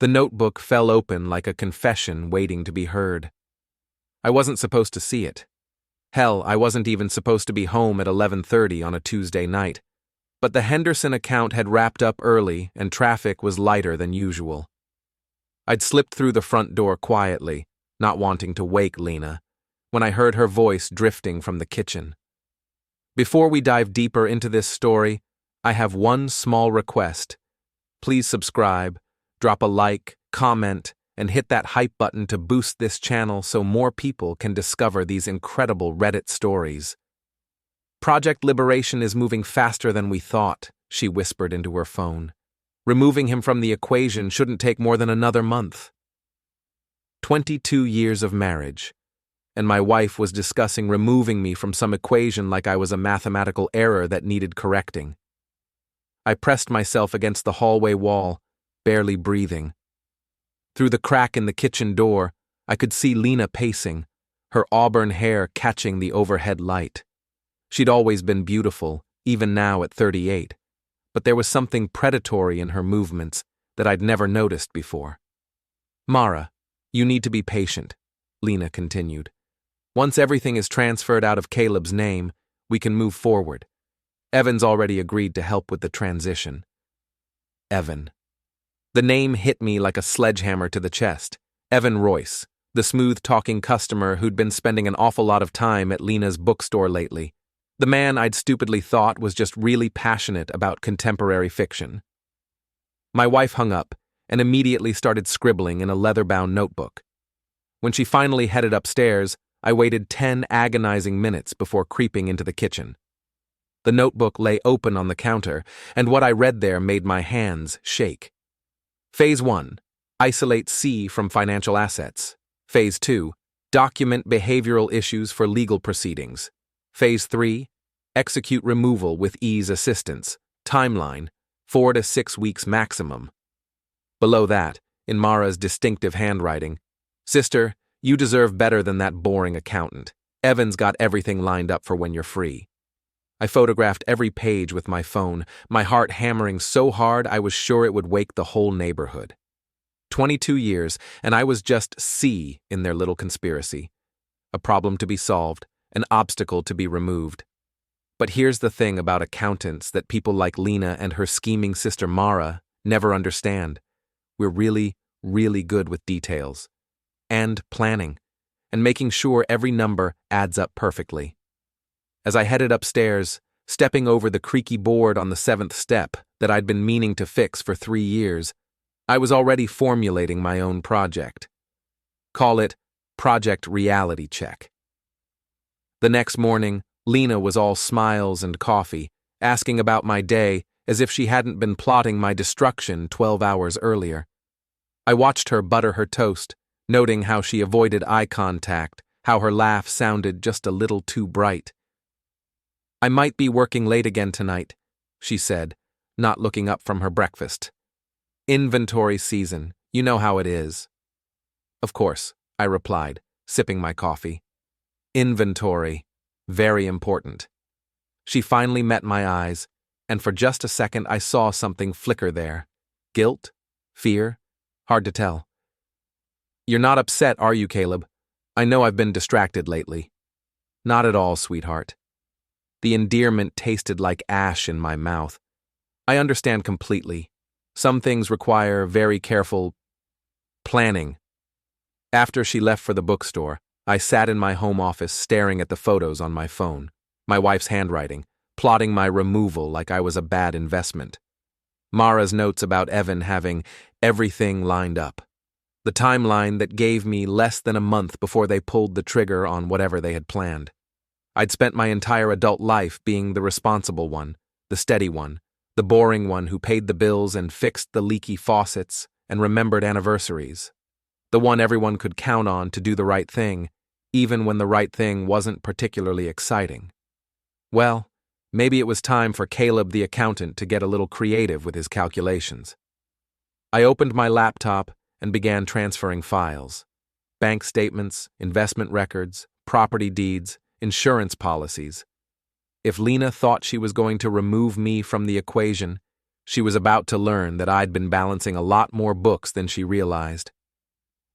The notebook fell open like a confession waiting to be heard. I wasn't supposed to see it. Hell, I wasn't even supposed to be home at 11:30 on a Tuesday night. But the Henderson account had wrapped up early and traffic was lighter than usual. I'd slipped through the front door quietly, not wanting to wake Lena, when I heard her voice drifting from the kitchen. Before we dive deeper into this story, I have one small request. Please subscribe, drop a like, comment, and hit that hype button to boost this channel so more people can discover these incredible Reddit stories. Project Liberation is moving faster than we thought, she whispered into her phone. Removing him from the equation shouldn't take more than another month. 22 years of marriage, and my wife was discussing removing me from some equation like I was a mathematical error that needed correcting. I pressed myself against the hallway wall, barely breathing. Through the crack in the kitchen door, I could see Lena pacing, her auburn hair catching the overhead light. She'd always been beautiful, even now at 38, but there was something predatory in her movements that I'd never noticed before. Mara, you need to be patient, Lena continued. Once everything is transferred out of Caleb's name, we can move forward. Evan's already agreed to help with the transition. Evan. The name hit me like a sledgehammer to the chest. Evan Royce, the smooth-talking customer who'd been spending an awful lot of time at Lena's bookstore lately. The man I'd stupidly thought was just really passionate about contemporary fiction. My wife hung up and immediately started scribbling in a leather-bound notebook. When she finally headed upstairs, I waited 10 agonizing minutes before creeping into the kitchen. The notebook lay open on the counter, and what I read there made my hands shake. Phase 1. Isolate C from financial assets. Phase 2. Document behavioral issues for legal proceedings. Phase 3. Execute removal with ease assistance. Timeline, 4 to 6 weeks maximum. Below that, in Mara's distinctive handwriting, Sister, you deserve better than that boring accountant. Evan's got everything lined up for when you're free. I photographed every page with my phone, my heart hammering so hard I was sure it would wake the whole neighborhood. 22 years, and I was just C in their little conspiracy. A problem to be solved, an obstacle to be removed. But here's the thing about accountants that people like Lena and her scheming sister Mara never understand. We're really, really good with details. And planning. And making sure every number adds up perfectly. As I headed upstairs, stepping over the creaky board on the 7th step that I'd been meaning to fix for 3 years, I was already formulating my own project. Call it Project Reality Check. The next morning, Lena was all smiles and coffee, asking about my day as if she hadn't been plotting my destruction 12 hours earlier. I watched her butter her toast, noting how she avoided eye contact, how her laugh sounded just a little too bright. I might be working late again tonight, she said, not looking up from her breakfast. Inventory season, you know how it is. Of course, I replied, sipping my coffee. Inventory. Very important. She finally met my eyes, and for just a second I saw something flicker there. Guilt? Fear? Hard to tell. You're not upset, are you, Caleb? I know I've been distracted lately. Not at all, sweetheart. The endearment tasted like ash in my mouth. I understand completely. Some things require very careful planning. After she left for the bookstore, I sat in my home office staring at the photos on my phone, my wife's handwriting, plotting my removal like I was a bad investment. Mara's notes about Evan having everything lined up. The timeline that gave me less than a month before they pulled the trigger on whatever they had planned. I'd spent my entire adult life being the responsible one, the steady one, the boring one who paid the bills and fixed the leaky faucets and remembered anniversaries. The one everyone could count on to do the right thing, even when the right thing wasn't particularly exciting. Well, maybe it was time for Caleb the accountant to get a little creative with his calculations. I opened my laptop and began transferring files. Bank statements, investment records, property deeds, insurance policies. If Lena thought she was going to remove me from the equation, She was about to learn that I'd been balancing a lot more books than she realized.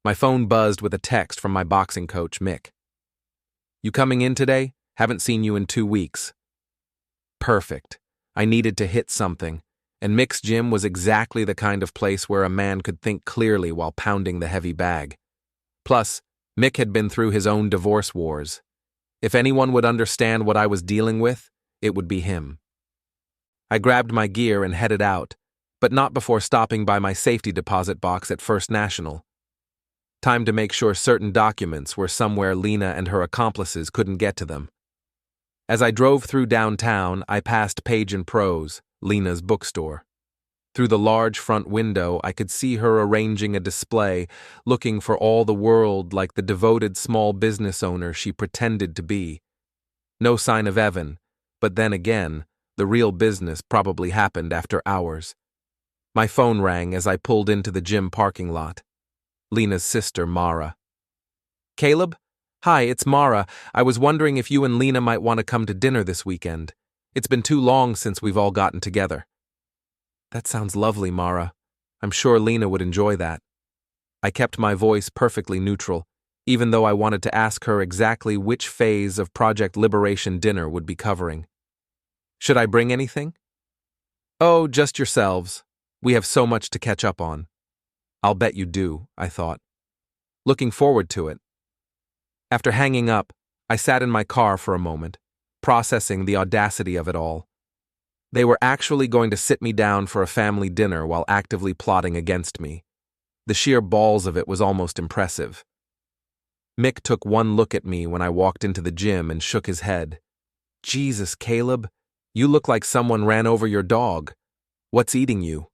My phone buzzed with a text from my boxing coach, Mick. "You coming in today? Haven't seen you in 2 weeks." Perfect. I needed to hit something, and Mick's gym was exactly the kind of place where a man could think clearly while pounding the heavy bag. Plus, Mick had been through his own divorce wars. If anyone would understand what I was dealing with, it would be him. I grabbed my gear and headed out, but not before stopping by my safety deposit box at First National. Time to make sure certain documents were somewhere Lena and her accomplices couldn't get to them. As I drove through downtown, I passed Page and Prose, Lena's bookstore. Through the large front window, I could see her arranging a display, looking for all the world like the devoted small business owner she pretended to be. No sign of Evan, but then again, the real business probably happened after hours. My phone rang as I pulled into the gym parking lot. Lena's sister, Mara. "Caleb? Hi, it's Mara. I was wondering if you and Lena might want to come to dinner this weekend. It's been too long since we've all gotten together." "That sounds lovely, Mara. I'm sure Lena would enjoy that." I kept my voice perfectly neutral, even though I wanted to ask her exactly which phase of Project Liberation dinner would be covering. "Should I bring anything?" "Oh, just yourselves. We have so much to catch up on." "I'll bet you do," I thought. Looking forward to it. After hanging up, I sat in my car for a moment, processing the audacity of it all. They were actually going to sit me down for a family dinner while actively plotting against me. The sheer balls of it was almost impressive. Mick took one look at me when I walked into the gym and shook his head. "Jesus, Caleb, you look like someone ran over your dog. What's eating you?"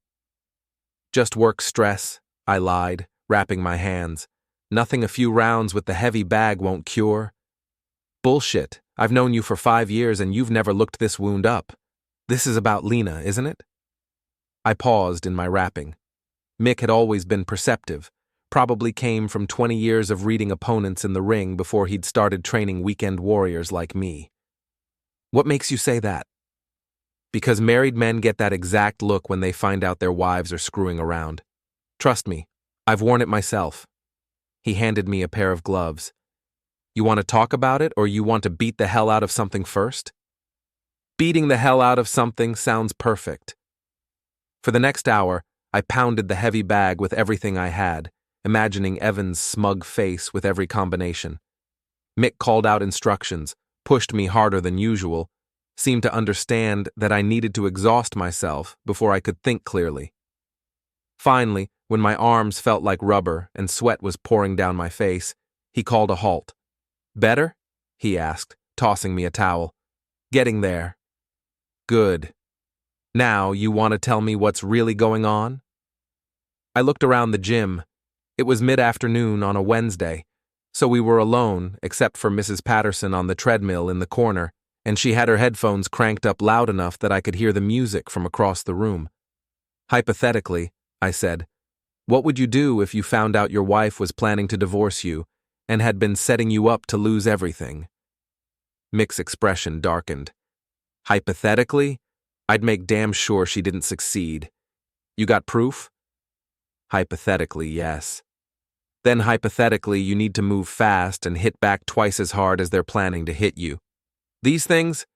"Just work stress," I lied, wrapping my hands. "Nothing a few rounds with the heavy bag won't cure." "Bullshit. I've known you for 5 years and you've never looked this wound up. This is about Lena, isn't it?" I paused in my rapping. Mick had always been perceptive, probably came from 20 years of reading opponents in the ring before he'd started training weekend warriors like me. "What makes you say that?" "Because married men get that exact look when they find out their wives are screwing around. Trust me, I've worn it myself." He handed me a pair of gloves. "You want to talk about it, or you want to beat the hell out of something first?" "Beating the hell out of something sounds perfect." For the next hour, I pounded the heavy bag with everything I had, imagining Evan's smug face with every combination. Mick called out instructions, pushed me harder than usual, seemed to understand that I needed to exhaust myself before I could think clearly. Finally, when my arms felt like rubber and sweat was pouring down my face, he called a halt. "Better?" he asked, tossing me a towel. "Getting there." "Good. Now you want to tell me what's really going on?" I looked around the gym. It was mid-afternoon on a Wednesday, so we were alone except for Mrs. Patterson on the treadmill in the corner, and she had her headphones cranked up loud enough that I could hear the music from across the room. "Hypothetically," I said, "what would you do if you found out your wife was planning to divorce you and had been setting you up to lose everything?" Mick's expression darkened. "Hypothetically, I'd make damn sure she didn't succeed. You got proof?" "Hypothetically, yes." "Then hypothetically, you need to move fast and hit back twice as hard as they're planning to hit you. These things?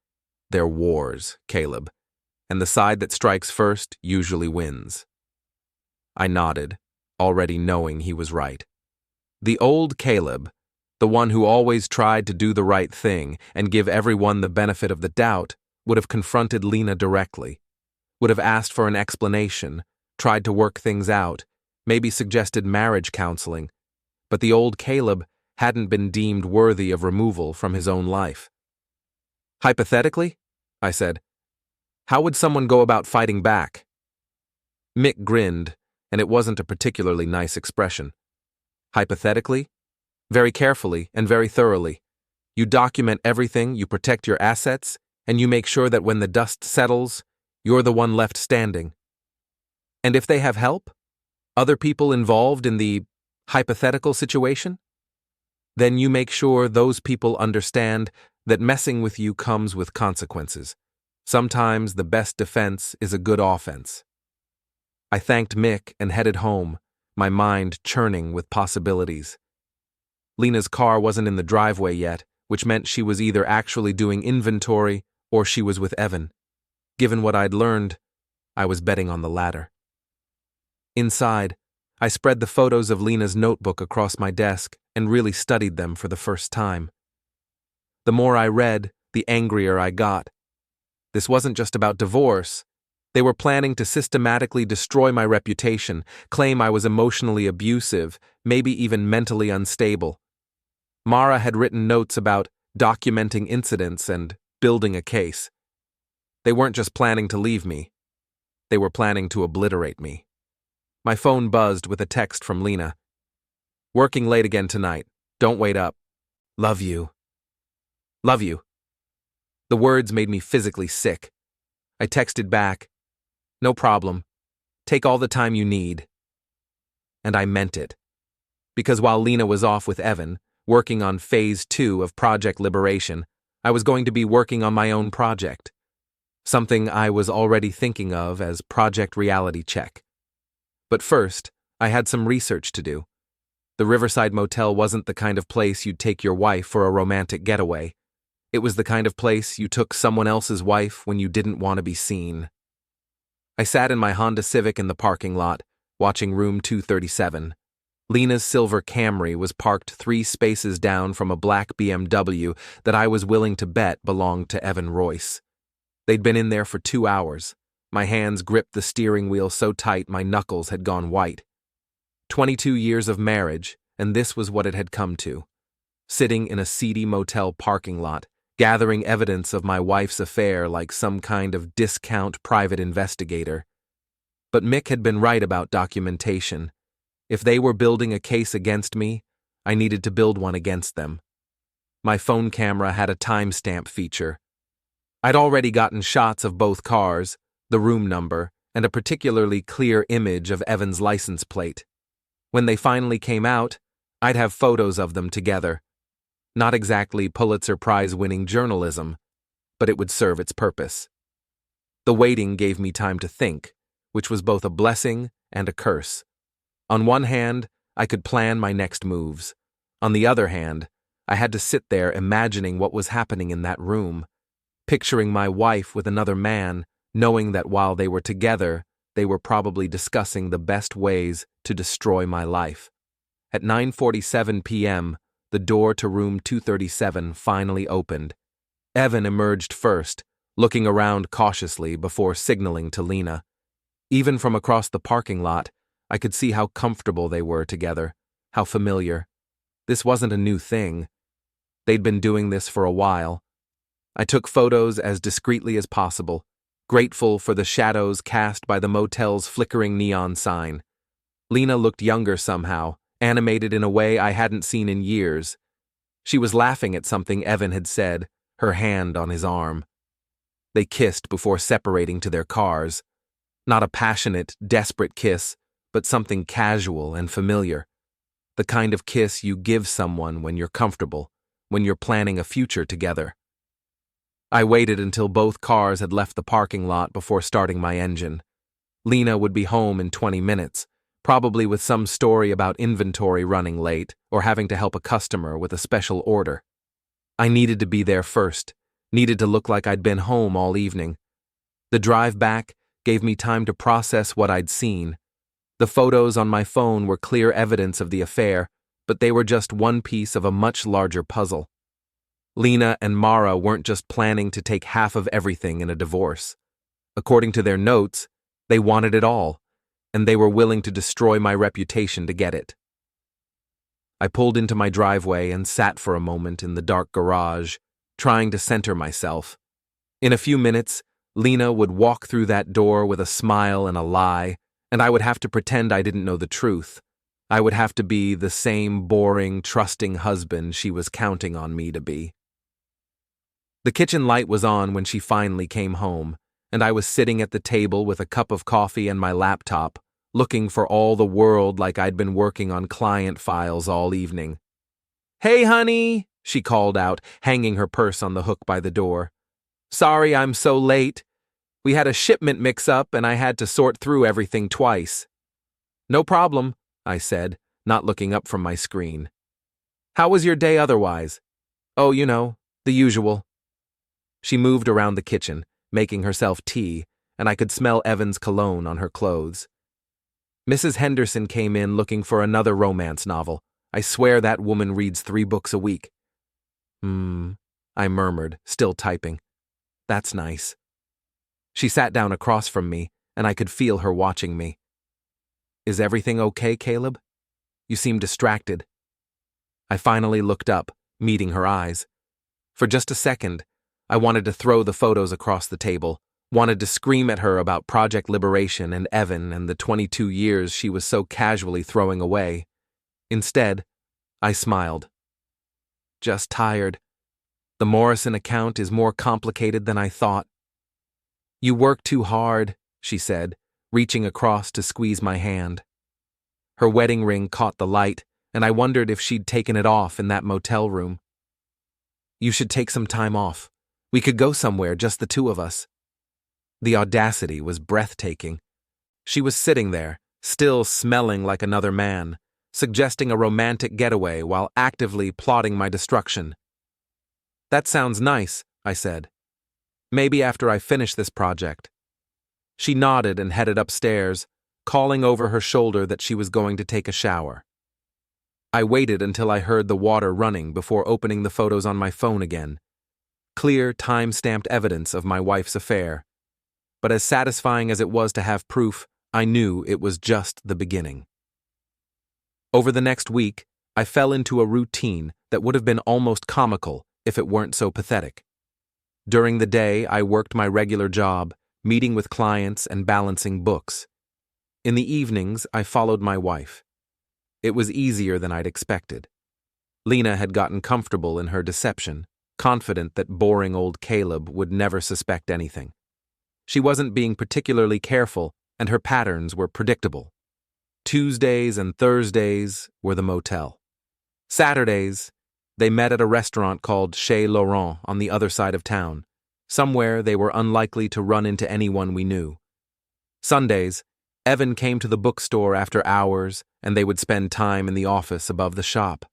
They're wars, Caleb, and the side that strikes first usually wins." I nodded, already knowing he was right. The old Caleb, the one who always tried to do the right thing and give everyone the benefit of the doubt, would have confronted Lena directly, would have asked for an explanation, tried to work things out, maybe suggested marriage counseling, but the old Caleb hadn't been deemed worthy of removal from his own life. "Hypothetically," I said, "how would someone go about fighting back?" Mick grinned, and it wasn't a particularly nice expression. "Hypothetically? Very carefully and very thoroughly. You document everything, you protect your assets, and you make sure that when the dust settles, you're the one left standing. And if they have help? Other people involved in the hypothetical situation? Then you make sure those people understand that messing with you comes with consequences. Sometimes the best defense is a good offense." I thanked Mick and headed home, my mind churning with possibilities. Lena's car wasn't in the driveway yet, which meant she was either actually doing inventory or she was with Evan. Given what I'd learned, I was betting on the latter. Inside, I spread the photos of Lena's notebook across my desk and really studied them for the first time. The more I read, the angrier I got. This wasn't just about divorce. They were planning to systematically destroy my reputation, claim I was emotionally abusive, maybe even mentally unstable. Mara had written notes about documenting incidents and building a case. They weren't just planning to leave me. They were planning to obliterate me. My phone buzzed with a text from Lena. "Working late again tonight. Don't wait up. Love you." Love you. The words made me physically sick. I texted back, "No problem. Take all the time you need." And I meant it. Because while Lena was off with Evan, working on phase 2 of Project Liberation, I was going to be working on my own project. Something I was already thinking of as Project Reality Check. But first, I had some research to do. The Riverside Motel wasn't the kind of place you'd take your wife for a romantic getaway. It was the kind of place you took someone else's wife when you didn't want to be seen. I sat in my Honda Civic in the parking lot, watching room 237. Lena's silver Camry was parked 3 spaces down from a black BMW that I was willing to bet belonged to Evan Royce. They'd been in there for 2 hours. My hands gripped the steering wheel so tight my knuckles had gone white. 22 years of marriage, and this was what it had come to. Sitting in a seedy motel parking lot, gathering evidence of my wife's affair like some kind of discount private investigator. But Mick had been right about documentation. If they were building a case against me, I needed to build one against them. My phone camera had a timestamp feature. I'd already gotten shots of both cars, the room number, and a particularly clear image of Evan's license plate. When they finally came out, I'd have photos of them together. Not exactly Pulitzer Prize-winning journalism, but it would serve its purpose. The waiting gave me time to think, which was both a blessing and a curse. On one hand, I could plan my next moves. On the other hand, I had to sit there imagining what was happening in that room, picturing my wife with another man, knowing that while they were together, they were probably discussing the best ways to destroy my life. At 9:47 p.m., the door to room 237 finally opened. Evan emerged first, looking around cautiously before signaling to Lena. Even from across the parking lot, I could see how comfortable they were together, how familiar. This wasn't a new thing. They'd been doing this for a while. I took photos as discreetly as possible, grateful for the shadows cast by the motel's flickering neon sign. Lena looked younger somehow, animated in a way I hadn't seen in years. She was laughing at something Evan had said, her hand on his arm. They kissed before separating to their cars. Not a passionate, desperate kiss, but something casual and familiar. The kind of kiss you give someone when you're comfortable, when you're planning a future together. I waited until both cars had left the parking lot before starting my engine. Lena would be home in 20 minutes, probably with some story about inventory running late or having to help a customer with a special order. I needed to be there first, needed to look like I'd been home all evening. The drive back gave me time to process what I'd seen. The photos on my phone were clear evidence of the affair, but they were just one piece of a much larger puzzle. Lena and Mara weren't just planning to take half of everything in a divorce. According to their notes, they wanted it all, and they were willing to destroy my reputation to get it. I pulled into my driveway and sat for a moment in the dark garage, trying to center myself. In a few minutes, Lena would walk through that door with a smile and a lie, and I would have to pretend I didn't know the truth. I would have to be the same boring, trusting husband she was counting on me to be. The kitchen light was on when she finally came home, and I was sitting at the table with a cup of coffee and my laptop, looking for all the world like I'd been working on client files all evening. "Hey, honey," she called out, hanging her purse on the hook by the door. "Sorry I'm so late. We had a shipment mix-up and I had to sort through everything twice. No problem, I said, not looking up from my screen. How was your day otherwise? Oh, the usual. She moved around the kitchen, making herself tea, and I could smell Evan's cologne on her clothes. Mrs. Henderson came in looking for another romance novel. I swear that woman reads 3 books a week. I murmured, still typing. That's nice. She sat down across from me, and I could feel her watching me. Is everything okay, Caleb? You seem distracted. I finally looked up, meeting her eyes. For just a second, I wanted to throw the photos across the table, wanted to scream at her about Project Liberation and Evan and the 22 years she was so casually throwing away. Instead, I smiled. Just tired. The Morrison account is more complicated than I thought. You work too hard, she said, reaching across to squeeze my hand. Her wedding ring caught the light, and I wondered if she'd taken it off in that motel room. You should take some time off. We could go somewhere, just the 2 of us. The audacity was breathtaking. She was sitting there, still smelling like another man, suggesting a romantic getaway while actively plotting my destruction. That sounds nice, I said. Maybe after I finish this project. She nodded and headed upstairs, calling over her shoulder that she was going to take a shower. I waited until I heard the water running before opening the photos on my phone again. Clear, time-stamped evidence of my wife's affair. But as satisfying as it was to have proof, I knew it was just the beginning. Over the next week, I fell into a routine that would have been almost comical if it weren't so pathetic. During the day, I worked my regular job, meeting with clients and balancing books. In the evenings, I followed my wife. It was easier than I'd expected. Lena had gotten comfortable in her deception, confident that boring old Caleb would never suspect anything. She wasn't being particularly careful, and her patterns were predictable. Tuesdays and Thursdays were the motel. Saturdays, they met at a restaurant called Chez Laurent on the other side of town, somewhere they were unlikely to run into anyone we knew. Sundays, Evan came to the bookstore after hours, and they would spend time in the office above the shop.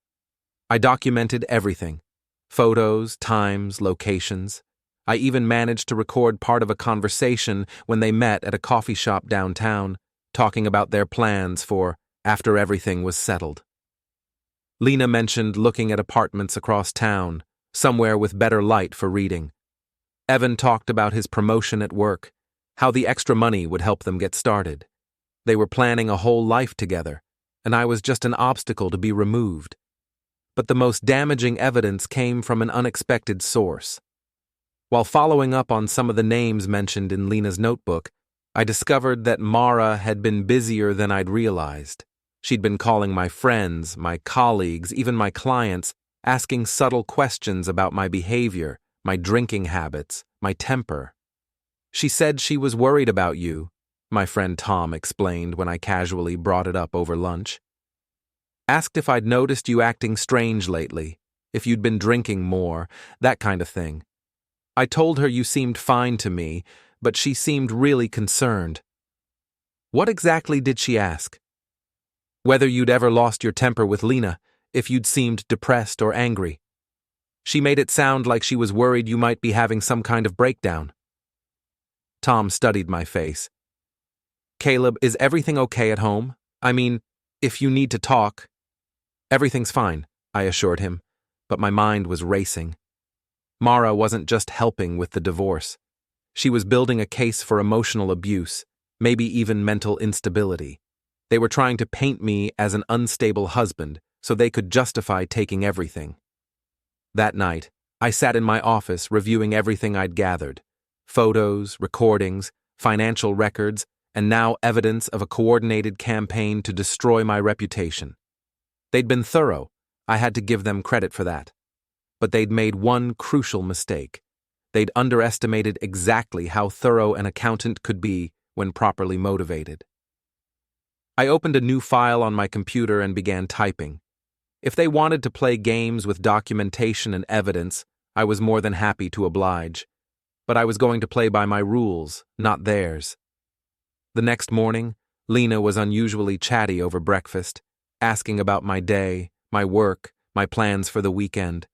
I documented everything: photos, times, locations. I even managed to record part of a conversation when they met at a coffee shop downtown, talking about their plans for after everything was settled. Lena mentioned looking at apartments across town, somewhere with better light for reading. Evan talked about his promotion at work, how the extra money would help them get started. They were planning a whole life together, and I was just an obstacle to be removed. But the most damaging evidence came from an unexpected source. While following up on some of the names mentioned in Lena's notebook, I discovered that Mara had been busier than I'd realized. She'd been calling my friends, my colleagues, even my clients, asking subtle questions about my behavior, my drinking habits, my temper. She said she was worried about you, my friend Tom explained when I casually brought it up over lunch. Asked if I'd noticed you acting strange lately, if you'd been drinking more, that kind of thing. I told her you seemed fine to me, but she seemed really concerned. What exactly did she ask? Whether you'd ever lost your temper with Lena, if you'd seemed depressed or angry. She made it sound like she was worried you might be having some kind of breakdown. Tom studied my face. Caleb, is everything okay at home? I mean, if you need to talk. Everything's fine, I assured him, but my mind was racing. Mara wasn't just helping with the divorce. She was building a case for emotional abuse, maybe even mental instability. They were trying to paint me as an unstable husband so they could justify taking everything. That night, I sat in my office reviewing everything I'd gathered: photos, recordings, financial records, and now evidence of a coordinated campaign to destroy my reputation. They'd been thorough. I had to give them credit for that. But they'd made one crucial mistake. They'd underestimated exactly how thorough an accountant could be when properly motivated. I opened a new file on my computer and began typing. If they wanted to play games with documentation and evidence, I was more than happy to oblige. but I was going to play by my rules, not theirs. The next morning, Lena was unusually chatty over breakfast, asking about my day, my work, my plans for the weekend.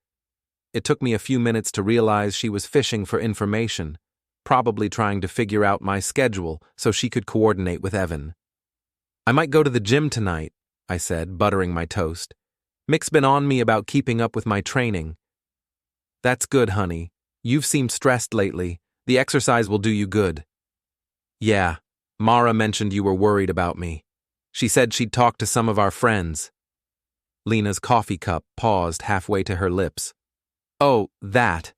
It took me a few minutes to realize she was fishing for information, probably trying to figure out my schedule so she could coordinate with Evan. "I might go to the gym tonight," I said, buttering my toast. "Mick's been on me about keeping up with my training." "That's good, honey. You've seemed stressed lately. The exercise will do you good." "Yeah, Mara mentioned you were worried about me. She said she'd talked to some of our friends." Lena's coffee cup paused halfway to her lips. "Oh, that.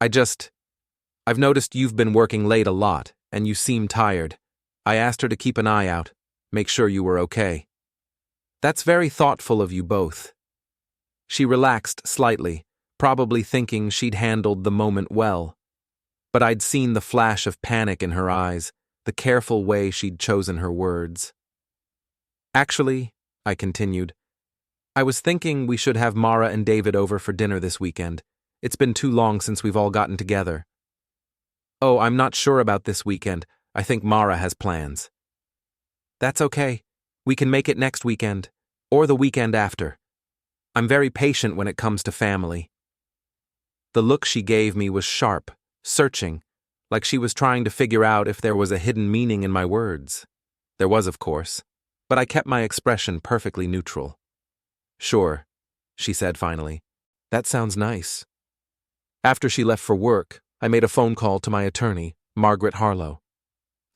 I've noticed you've been working late a lot, and you seem tired. I asked her to keep an eye out, make sure you were okay." "That's very thoughtful of you both." She relaxed slightly, probably thinking she'd handled the moment well. But I'd seen the flash of panic in her eyes, the careful way she'd chosen her words. "Actually," I continued, "I was thinking we should have Mara and David over for dinner this weekend. It's been too long since we've all gotten together." "Oh, I'm not sure about this weekend. I think Mara has plans." "That's okay. We can make it next weekend, or the weekend after. I'm very patient when it comes to family." The look she gave me was sharp, searching, like she was trying to figure out if there was a hidden meaning in my words. There was, of course, but I kept my expression perfectly neutral. "Sure," she said finally. "That sounds nice." After she left for work, I made a phone call to my attorney, Margaret Harlow.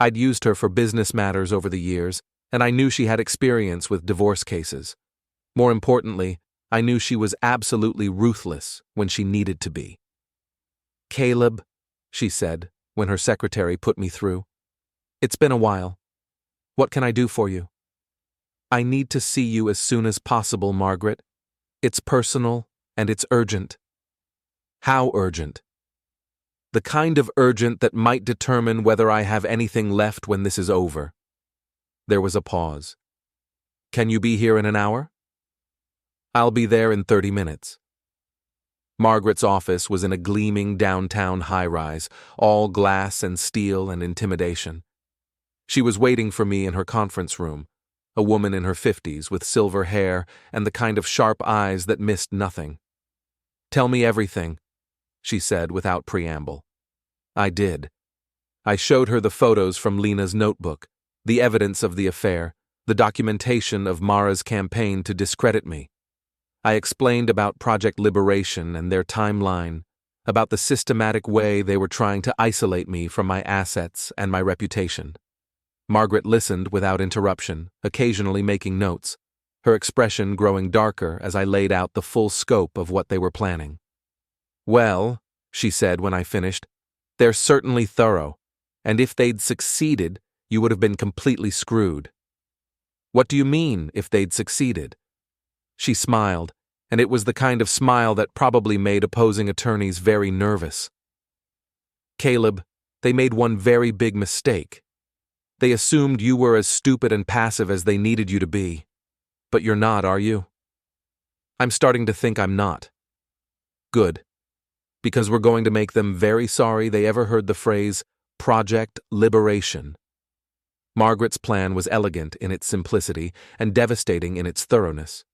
I'd used her for business matters over the years, and I knew she had experience with divorce cases. More importantly, I knew she was absolutely ruthless when she needed to be. "Caleb," she said, when her secretary put me through. "It's been a while. What can I do for you?" "I need to see you as soon as possible, Margaret. It's personal, and it's urgent." "How urgent?" "The kind of urgent that might determine whether I have anything left when this is over." There was a pause. "Can you be here in an hour?" "I'll be there in 30 minutes. Margaret's office was in a gleaming downtown high-rise, all glass and steel and intimidation. She was waiting for me in her conference room, a woman in her 50s with silver hair and the kind of sharp eyes that missed nothing. "Tell me everything," she said without preamble. I did. I showed her the photos from Lena's notebook, the evidence of the affair, the documentation of Mara's campaign to discredit me. I explained about Project Liberation and their timeline, about the systematic way they were trying to isolate me from my assets and my reputation. Margaret listened without interruption, occasionally making notes, her expression growing darker as I laid out the full scope of what they were planning. "Well," she said when I finished, "they're certainly thorough, and if they'd succeeded, you would have been completely screwed." "What do you mean, if they'd succeeded?" She smiled, and it was the kind of smile that probably made opposing attorneys very nervous. "Caleb, they made one very big mistake. They assumed you were as stupid and passive as they needed you to be. But you're not, are you?" "I'm starting to think I'm not." "Good. Because we're going to make them very sorry they ever heard the phrase, Project Liberation." Margaret's plan was elegant in its simplicity and devastating in its thoroughness.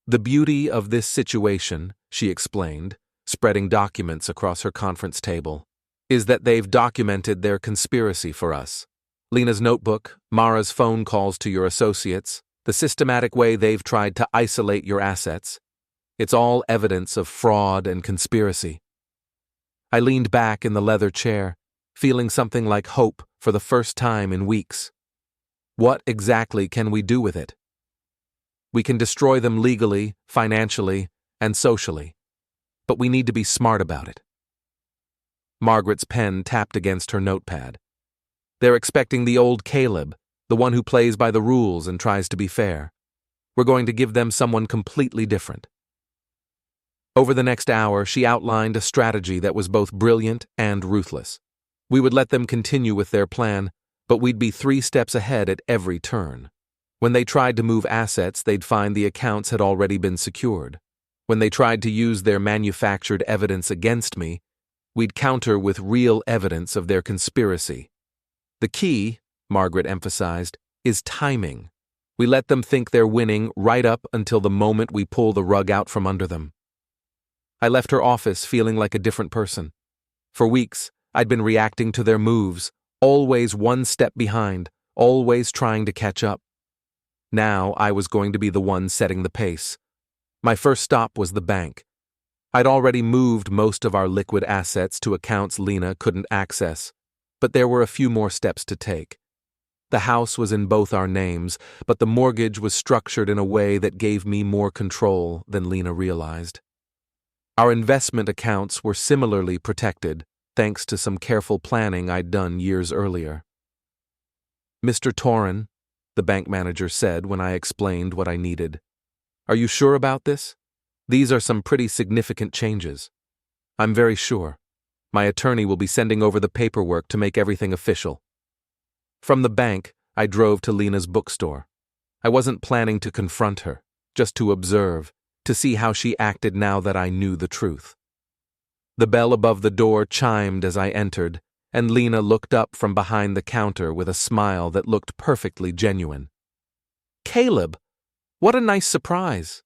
"The beauty of this situation," she explained, spreading documents across her conference table, "is that they've documented their conspiracy for us. Lena's notebook, Mara's phone calls to your associates, the systematic way they've tried to isolate your assets. It's all evidence of fraud and conspiracy." I leaned back in the leather chair, feeling something like hope for the first time in weeks. What exactly can we do with it? We can destroy them legally, financially, and socially, but we need to be smart about it. Margaret's pen tapped against her notepad. "They're expecting the old Caleb, the one who plays by the rules and tries to be fair. We're going to give them someone completely different." Over the next hour, she outlined a strategy that was both brilliant and ruthless. We would let them continue with their plan, but we'd be 3 steps ahead at every turn. When they tried to move assets, they'd find the accounts had already been secured. When they tried to use their manufactured evidence against me, We'd counter with real evidence of their conspiracy. The key, Margaret emphasized, is timing. We let them think they're winning right up until the moment we pull the rug out from under them. I left her office feeling like a different person. For weeks, I'd been reacting to their moves, always one step behind, always trying to catch up. Now I was going to be the one setting the pace. My first stop was the bank. I'd already moved most of our liquid assets to accounts Lena couldn't access, but there were a few more steps to take. The house was in both our names, but the mortgage was structured in a way that gave me more control than Lena realized. Our investment accounts were similarly protected, thanks to some careful planning I'd done years earlier. "Mr. Torrin," the bank manager said when I explained what I needed, "are you sure about this? These are some pretty significant changes." "I'm very sure. My attorney will be sending over the paperwork to make everything official." From the bank, I drove to Lena's bookstore. I wasn't planning to confront her, just to observe, to see how she acted now that I knew the truth. The bell above the door chimed as I entered, and Lena looked up from behind the counter with a smile that looked perfectly genuine. "Caleb, what a nice surprise.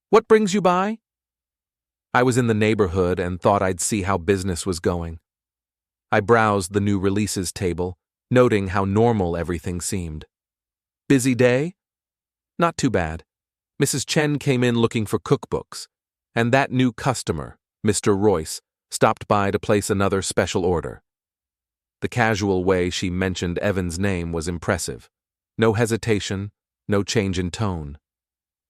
What brings you by?" I was in the neighborhood and thought I'd see how business was going. I browsed the new releases table, noting how normal everything seemed. "Busy day?" "Not too bad. Mrs. Chen came in looking for cookbooks, and that new customer, Mr. Royce, stopped by to place another special order." The casual way she mentioned Evan's name was impressive. No hesitation, no change in tone.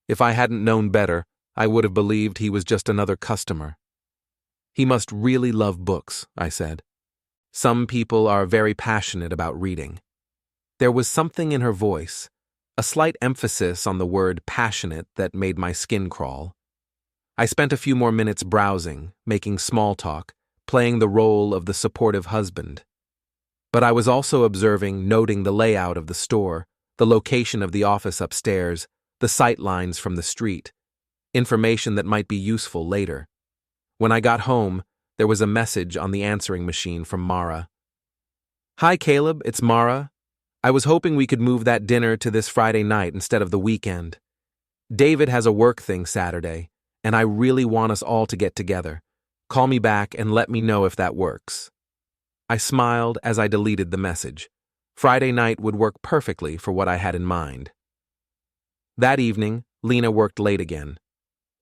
If I hadn't known better, I would have believed he was just another customer. "He must really love books," I said. "Some people are very passionate about reading." There was something in her voice, a slight emphasis on the word passionate that made my skin crawl. I spent a few more minutes browsing, making small talk, playing the role of the supportive husband. But I was also observing, noting the layout of the store, the location of the office upstairs, the sight lines from the street, information that might be useful later. When I got home, there was a message on the answering machine from Mara. "Hi, Caleb, it's Mara. I was hoping we could move that dinner to this Friday night instead of the weekend. David has a work thing Saturday, and I really want us all to get together. Call me back and let me know if that works." I smiled as I deleted the message. Friday night would work perfectly for what I had in mind. That evening, Lena worked late again.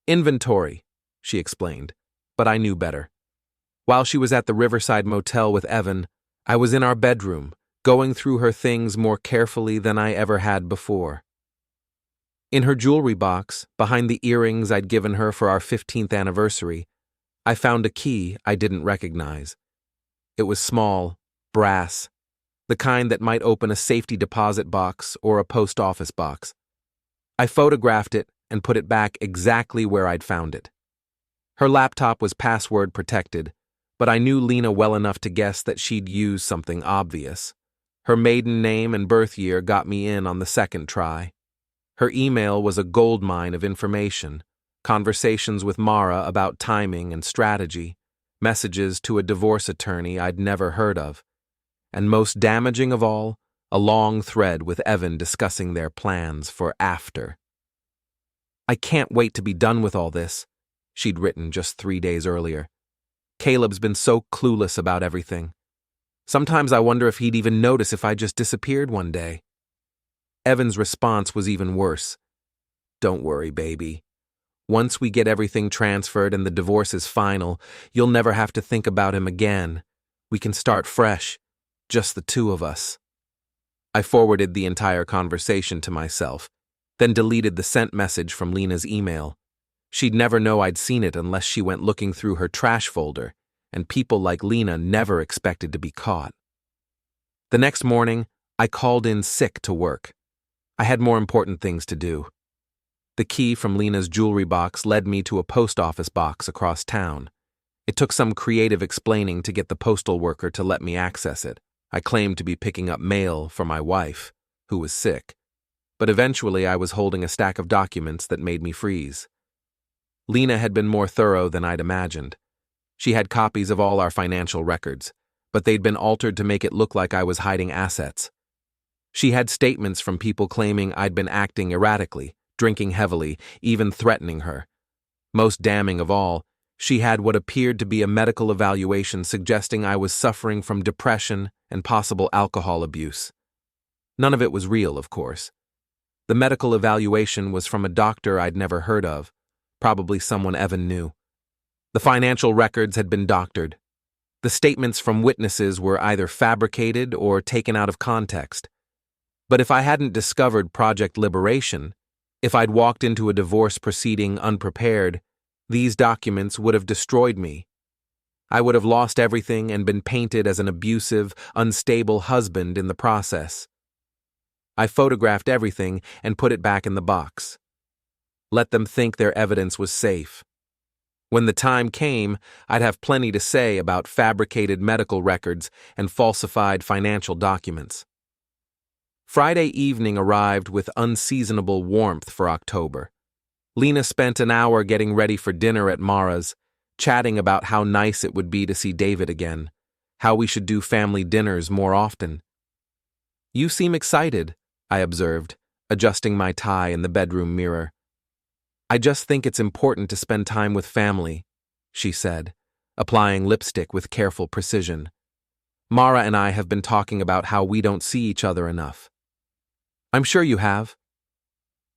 "Inventory," she explained, but I knew better. While she was at the Riverside Motel with Evan, I was in our bedroom, going through her things more carefully than I ever had before. In her jewelry box, behind the earrings I'd given her for our 15th anniversary, I found a key I didn't recognize. It was small, brass, the kind that might open a safety deposit box or a post office box. I photographed it and put it back exactly where I'd found it. Her laptop was password protected, but I knew Lena well enough to guess that she'd use something obvious. Her maiden name and birth year got me in on the second try. Her email was a goldmine of information, conversations with Mara about timing and strategy, messages to a divorce attorney I'd never heard of, and most damaging of all, a long thread with Evan discussing their plans for after. "I can't wait to be done with all this," she'd written just 3 days earlier. "Caleb's been so clueless about everything. Sometimes I wonder if he'd even notice if I just disappeared one day." Evan's response was even worse. "Don't worry, baby. Once we get everything transferred and the divorce is final, you'll never have to think about him again. We can start fresh, just the two of us." I forwarded the entire conversation to myself, then deleted the sent message from Lena's email. She'd never know I'd seen it unless she went looking through her trash folder, and people like Lena never expected to be caught. The next morning, I called in sick to work. I had more important things to do. The key from Lena's jewelry box led me to a post office box across town. It took some creative explaining to get the postal worker to let me access it. I claimed to be picking up mail for my wife, who was sick, but eventually I was holding a stack of documents that made me freeze. Lena had been more thorough than I'd imagined. She had copies of all our financial records, but they'd been altered to make it look like I was hiding assets. She had statements from people claiming I'd been acting erratically, drinking heavily, even threatening her. Most damning of all, she had what appeared to be a medical evaluation suggesting I was suffering from depression and possible alcohol abuse. None of it was real, of course. The medical evaluation was from a doctor I'd never heard of, probably someone Evan knew. The financial records had been doctored. The statements from witnesses were either fabricated or taken out of context. But if I hadn't discovered Project Liberation, if I'd walked into a divorce proceeding unprepared, these documents would have destroyed me. I would have lost everything and been painted as an abusive, unstable husband in the process. I photographed everything and put it back in the box. Let them think their evidence was safe. When the time came, I'd have plenty to say about fabricated medical records and falsified financial documents. Friday evening arrived with unseasonable warmth for October. Lena spent an hour getting ready for dinner at Mara's, chatting about how nice it would be to see David again, how we should do family dinners more often. "You seem excited," I observed, adjusting my tie in the bedroom mirror. "I just think it's important to spend time with family," she said, applying lipstick with careful precision. "Mara and I have been talking about how we don't see each other enough." "I'm sure you have."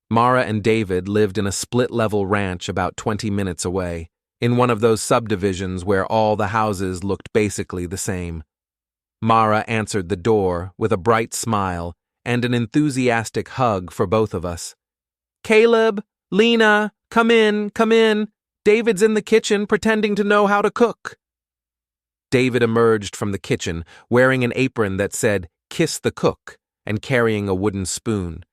Mara and David lived in a split-level ranch about 20 minutes away, in one of those subdivisions where all the houses looked basically the same. Mara answered the door with a bright smile and an enthusiastic hug for both of us. "Caleb, Lena, come in, come in. David's in the kitchen pretending to know how to cook." David emerged from the kitchen wearing an apron that said, "Kiss the cook," and carrying a wooden spoon.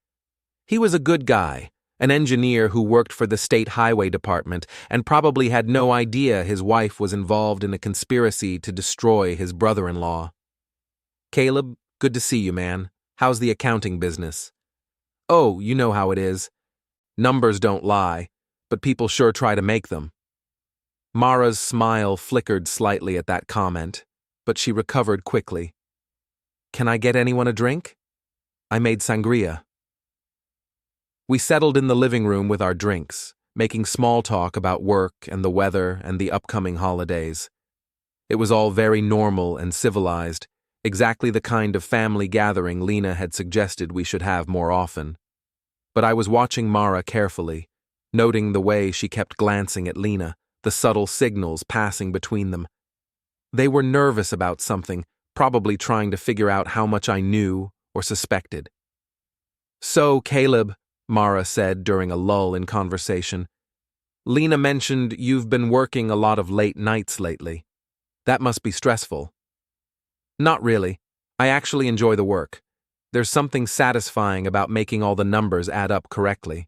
He was a good guy, an engineer who worked for the state highway department and probably had no idea his wife was involved in a conspiracy to destroy his brother-in-law. "Caleb, good to see you, man. How's the accounting business?" "Oh, you know how it is. Numbers don't lie, but people sure try to make them." Mara's smile flickered slightly at that comment, but she recovered quickly. "Can I get anyone a drink? I made sangria." We settled in the living room with our drinks, making small talk about work and the weather and the upcoming holidays. It was all very normal and civilized, exactly the kind of family gathering Lena had suggested we should have more often. But I was watching Mara carefully, noting the way she kept glancing at Lena, the subtle signals passing between them. They were nervous about something, probably trying to figure out how much I knew or suspected. "So, Caleb," Mara said during a lull in conversation, "Lena mentioned you've been working a lot of late nights lately. That must be stressful." "Not really. I actually enjoy the work. There's something satisfying about making all the numbers add up correctly."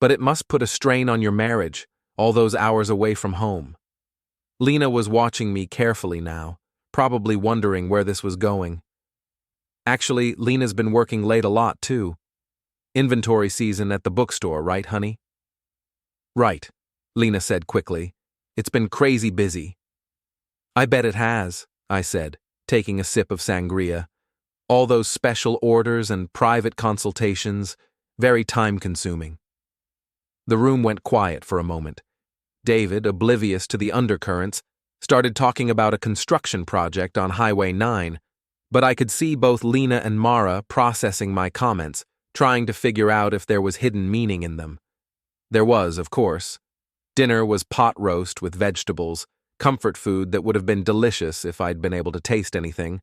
"But it must put a strain on your marriage, all those hours away from home." Lena was watching me carefully now, probably wondering where this was going. "Actually, Lena's been working late a lot, too. Inventory season at the bookstore, right, honey?" "Right," Lena said quickly. "It's been crazy busy." "I bet it has," I said, taking a sip of sangria. "All those special orders and private consultations, very time-consuming." The room went quiet for a moment. David, oblivious to the undercurrents, started talking about a construction project on Highway 9, but I could see both Lena and Mara processing my comments, trying to figure out if there was hidden meaning in them. There was, of course. Dinner was pot roast with vegetables, comfort food that would have been delicious if I'd been able to taste anything.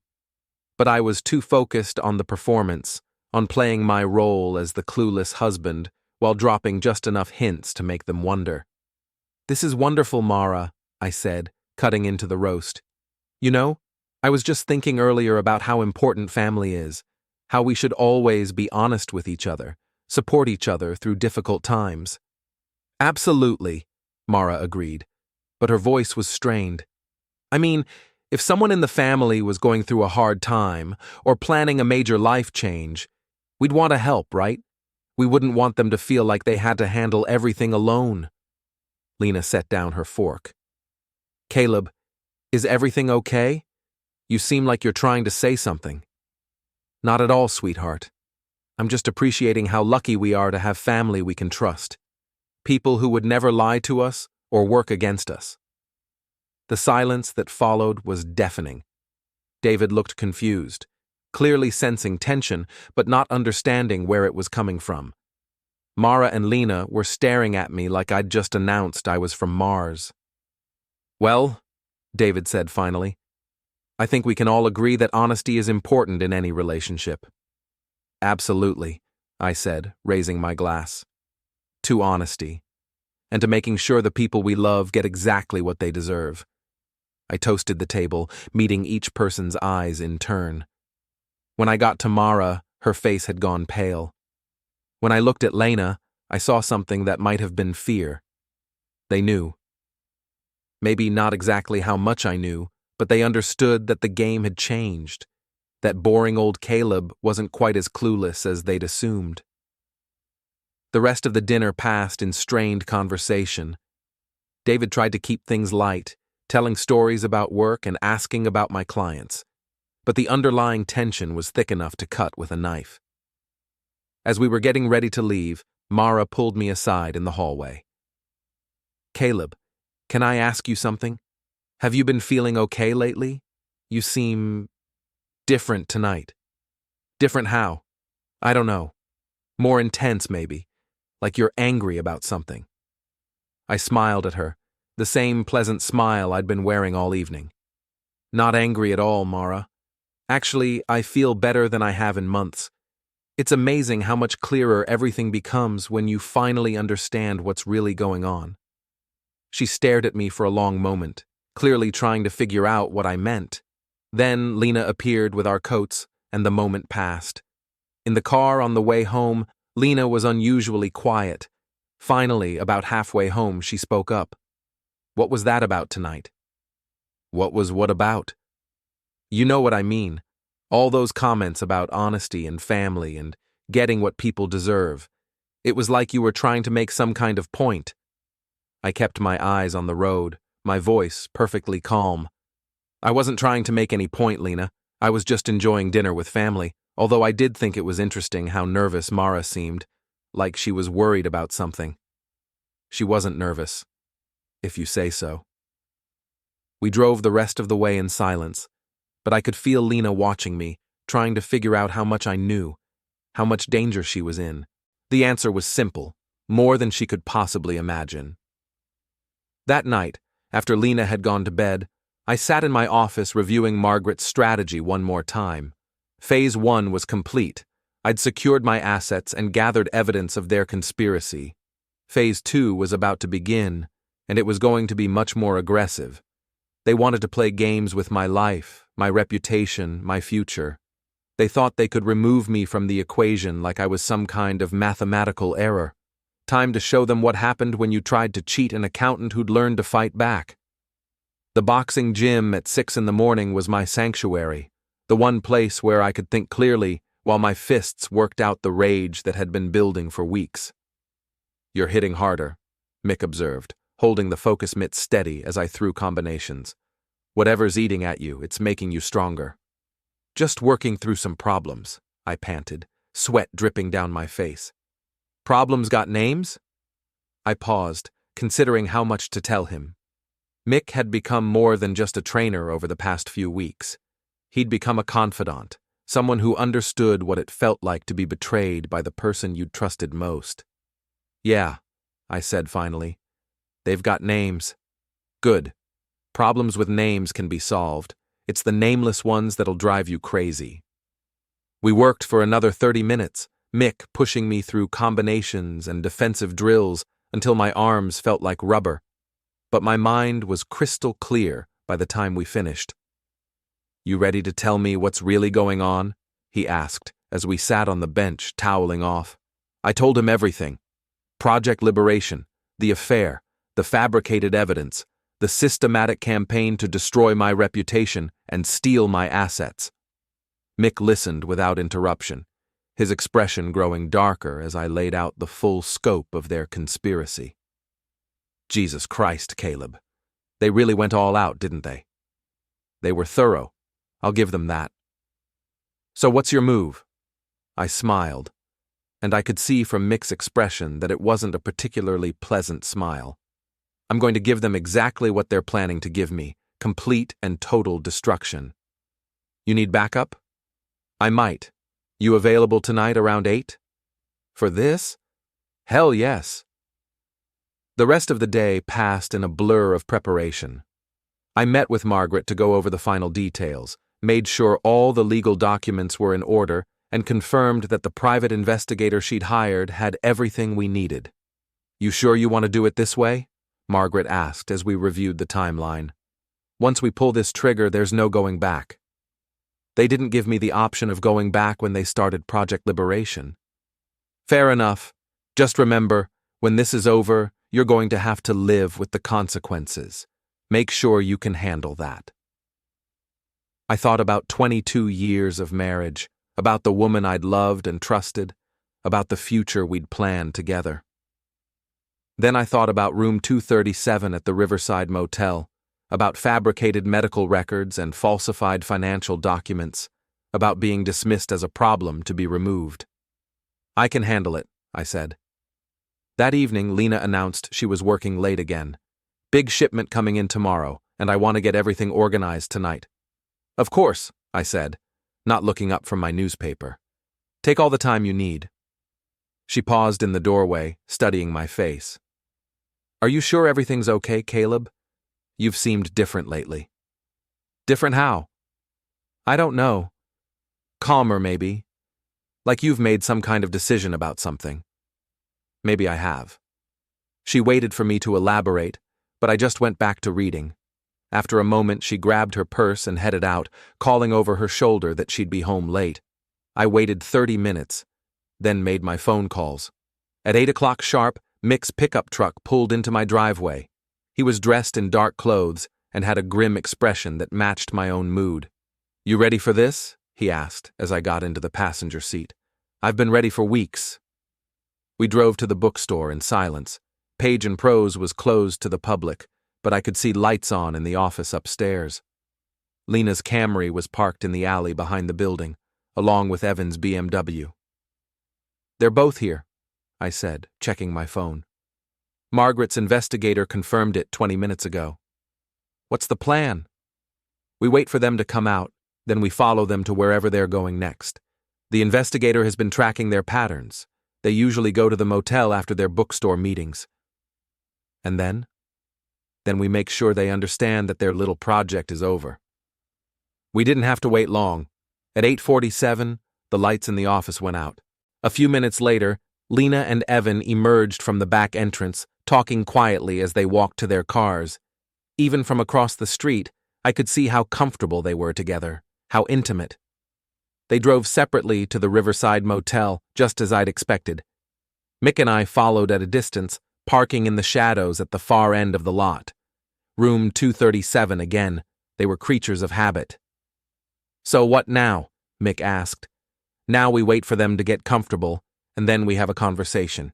But I was too focused on the performance, on playing my role as the clueless husband, while dropping just enough hints to make them wonder. "This is wonderful, Mara," I said, cutting into the roast. "You know, I was just thinking earlier about how important family is, how we should always be honest with each other, support each other through difficult times." "Absolutely," Mara agreed, but her voice was strained. "I mean, if someone in the family was going through a hard time or planning a major life change, we'd want to help, right? We wouldn't want them to feel like they had to handle everything alone." Lena set down her fork. Caleb, is everything okay? You seem like you're trying to say something. Not at all, sweetheart. I'm just appreciating how lucky we are to have family we can trust. People who would never lie to us or work against us. The silence that followed was deafening. David looked confused, clearly sensing tension, but not understanding where it was coming from. Mara and Lena were staring at me like I'd just announced I was from Mars. Well, David said finally, I think we can all agree that honesty is important in any relationship. Absolutely, I said, raising my glass. To honesty, and to making sure the people we love get exactly what they deserve. I toasted the table, meeting each person's eyes in turn. When I got to Mara, her face had gone pale. When I looked at Lena, I saw something that might have been fear. They knew. Maybe not exactly how much I knew, but they understood that the game had changed, that boring old Caleb wasn't quite as clueless as they'd assumed. The rest of the dinner passed in strained conversation. David tried to keep things light, telling stories about work and asking about my clients, but the underlying tension was thick enough to cut with a knife. As we were getting ready to leave, Mara pulled me aside in the hallway. Caleb, can I ask you something? Have you been feeling okay lately? You seem different tonight. Different how? I don't know. More intense, maybe. Like you're angry about something. I smiled at her, the same pleasant smile I'd been wearing all evening. Not angry at all, Mara. Actually, I feel better than I have in months. It's amazing how much clearer everything becomes when you finally understand what's really going on. She stared at me for a long moment, clearly trying to figure out what I meant. Then Lena appeared with our coats, and the moment passed. In the car on the way home, Lena was unusually quiet. Finally, about halfway home, she spoke up. What was that about tonight? What was what about? You know what I mean. All those comments about honesty and family and getting what people deserve. It was like you were trying to make some kind of point. I kept my eyes on the road, my voice perfectly calm. I wasn't trying to make any point, Lena. I was just enjoying dinner with family, although I did think it was interesting how nervous Mara seemed, like she was worried about something. She wasn't nervous, if you say so. We drove the rest of the way in silence, but I could feel Lena watching me, trying to figure out how much I knew, how much danger she was in. The answer was simple, more than she could possibly imagine. That night, after Lena had gone to bed, I sat in my office reviewing Margaret's strategy one more time. Phase 1 was complete. I'd secured my assets and gathered evidence of their conspiracy. Phase 2 was about to begin, and it was going to be much more aggressive. They wanted to play games with my life, my reputation, my future. They thought they could remove me from the equation like I was some kind of mathematical error. Time to show them what happened when you tried to cheat an accountant who'd learned to fight back. The boxing gym at 6 in the morning was my sanctuary, the one place where I could think clearly while my fists worked out the rage that had been building for weeks. You're hitting harder, Mick observed, holding the focus mitt steady as I threw combinations. Whatever's eating at you, it's making you stronger. Just working through some problems, I panted, sweat dripping down my face. Problems got names? I paused, considering how much to tell him. Mick had become more than just a trainer over the past few weeks. He'd become a confidant, someone who understood what it felt like to be betrayed by the person you'd trusted most. Yeah, I said finally. They've got names. Good. Problems with names can be solved. It's the nameless ones that'll drive you crazy. We worked for another 30 minutes, Mick pushing me through combinations and defensive drills until my arms felt like rubber. But my mind was crystal clear by the time we finished. You ready to tell me what's really going on? He asked as we sat on the bench toweling off. I told him everything. Project Liberation, the affair, the fabricated evidence, the systematic campaign to destroy my reputation and steal my assets. Mick listened without interruption, his expression growing darker as I laid out the full scope of their conspiracy. Jesus Christ, Caleb. They really went all out, didn't they? They were thorough. I'll give them that. So what's your move? I smiled, and I could see from Mick's expression that it wasn't a particularly pleasant smile. I'm going to give them exactly what they're planning to give me, complete and total destruction. You need backup? I might. You available tonight around 8? For this? Hell yes. The rest of the day passed in a blur of preparation. I met with Margaret to go over the final details, made sure all the legal documents were in order, and confirmed that the private investigator she'd hired had everything we needed. You sure you want to do it this way? Margaret asked as we reviewed the timeline. Once we pull this trigger, there's no going back. They didn't give me the option of going back when they started Project Liberation. Fair enough. Just remember, when this is over, you're going to have to live with the consequences. Make sure you can handle that. I thought about 22 years of marriage, about the woman I'd loved and trusted, about the future we'd planned together. Then I thought about room 237 at the Riverside Motel, about fabricated medical records and falsified financial documents, about being dismissed as a problem to be removed. I can handle it, I said. That evening, Lena announced she was working late again. Big shipment coming in tomorrow, and I want to get everything organized tonight. Of course, I said, not looking up from my newspaper. Take all the time you need. She paused in the doorway, studying my face. Are you sure everything's okay, Caleb? You've seemed different lately. Different how? I don't know. Calmer, maybe. Like you've made some kind of decision about something. Maybe I have. She waited for me to elaborate, but I just went back to reading. After a moment, she grabbed her purse and headed out, calling over her shoulder that she'd be home late. I waited 30 minutes, then made my phone calls. At 8 o'clock sharp, Mick's pickup truck pulled into my driveway. He was dressed in dark clothes and had a grim expression that matched my own mood. You ready for this? He asked as I got into the passenger seat. I've been ready for weeks. We drove to the bookstore in silence. Page and Prose was closed to the public, but I could see lights on in the office upstairs. Lena's Camry was parked in the alley behind the building, along with Evan's BMW. They're both here, I said, checking my phone. Margaret's investigator confirmed it 20 minutes ago. What's the plan? We wait for them to come out, then we follow them to wherever they're going next. The investigator has been tracking their patterns. They usually go to the motel after their bookstore meetings. And then? Then we make sure they understand that their little project is over. We didn't have to wait long. At 8:47, the lights in the office went out. A few minutes later, Lena and Evan emerged from the back entrance, talking quietly as they walked to their cars. Even from across the street, I could see how comfortable they were together, how intimate. They drove separately to the Riverside Motel, just as I'd expected. Mick and I followed at a distance, parking in the shadows at the far end of the lot. Room 237 again. They were creatures of habit. So what now? Mick asked. Now we wait for them to get comfortable, and then we have a conversation.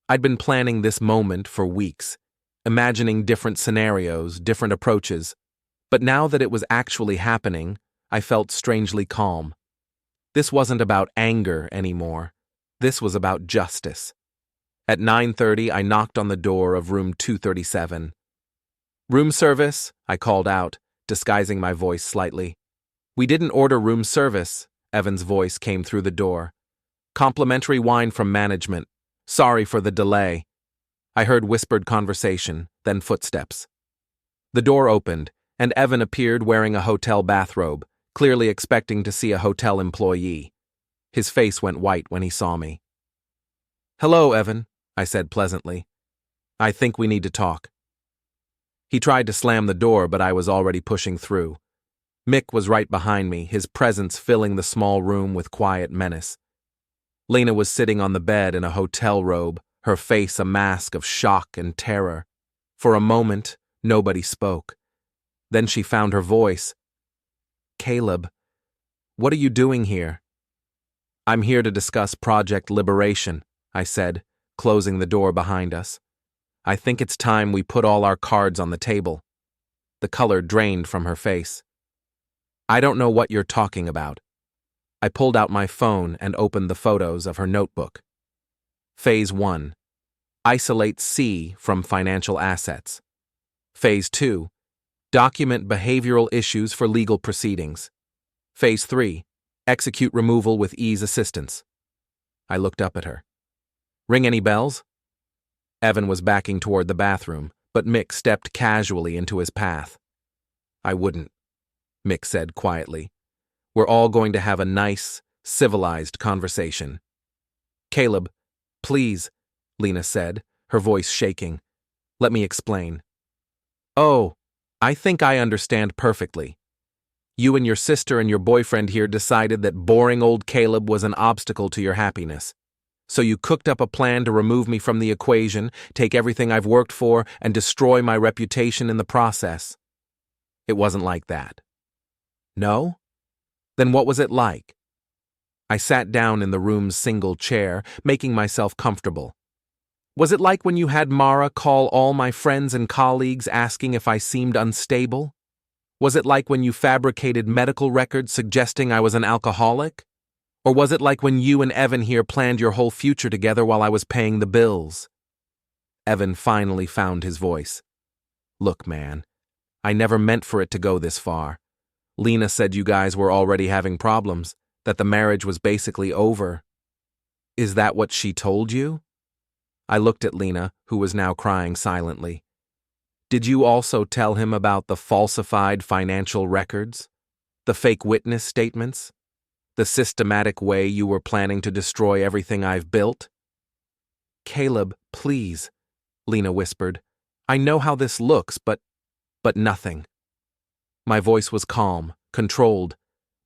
I'd been planning this moment for weeks, imagining different scenarios, different approaches, but now that it was actually happening, I felt strangely calm. This wasn't about anger anymore. This was about justice. At 9:30, I knocked on the door of room 237. Room service, I called out, disguising my voice slightly. We didn't order room service, Evan's voice came through the door. Complimentary wine from management. Sorry for the delay. I heard whispered conversation, then footsteps. The door opened, and Evan appeared wearing a hotel bathrobe, clearly expecting to see a hotel employee. His face went white when he saw me. Hello, Evan, I said pleasantly. I think we need to talk. He tried to slam the door, but I was already pushing through. Mick was right behind me, his presence filling the small room with quiet menace. Lena was sitting on the bed in a hotel robe, her face a mask of shock and terror. For a moment, nobody spoke. Then she found her voice. Caleb, what are you doing here? I'm here to discuss Project Liberation, I said, closing the door behind us. I think it's time we put all our cards on the table. The color drained from her face. I don't know what you're talking about. I pulled out my phone and opened the photos of her notebook. Phase 1. Isolate C from financial assets. Phase 2. Document behavioral issues for legal proceedings. Phase 3. Execute removal with ease assistance. I looked up at her. Ring any bells? Evan was backing toward the bathroom, but Mick stepped casually into his path. I wouldn't, Mick said quietly. We're all going to have a nice, civilized conversation. Caleb, please, Lena said, her voice shaking. Let me explain. Oh, I think I understand perfectly. You and your sister and your boyfriend here decided that boring old Caleb was an obstacle to your happiness. So you cooked up a plan to remove me from the equation, take everything I've worked for, and destroy my reputation in the process. It wasn't like that. No? Then what was it like? I sat down in the room's single chair, making myself comfortable. Was it like when you had Mara call all my friends and colleagues asking if I seemed unstable? Was it like when you fabricated medical records suggesting I was an alcoholic? Or was it like when you and Evan here planned your whole future together while I was paying the bills? Evan finally found his voice. Look, man, I never meant for it to go this far. Lena said you guys were already having problems, that the marriage was basically over. Is that what she told you? I looked at Lena, who was now crying silently. Did you also tell him about the falsified financial records? The fake witness statements? The systematic way you were planning to destroy everything I've built? Caleb, please, Lena whispered. I know how this looks, but nothing. My voice was calm, controlled,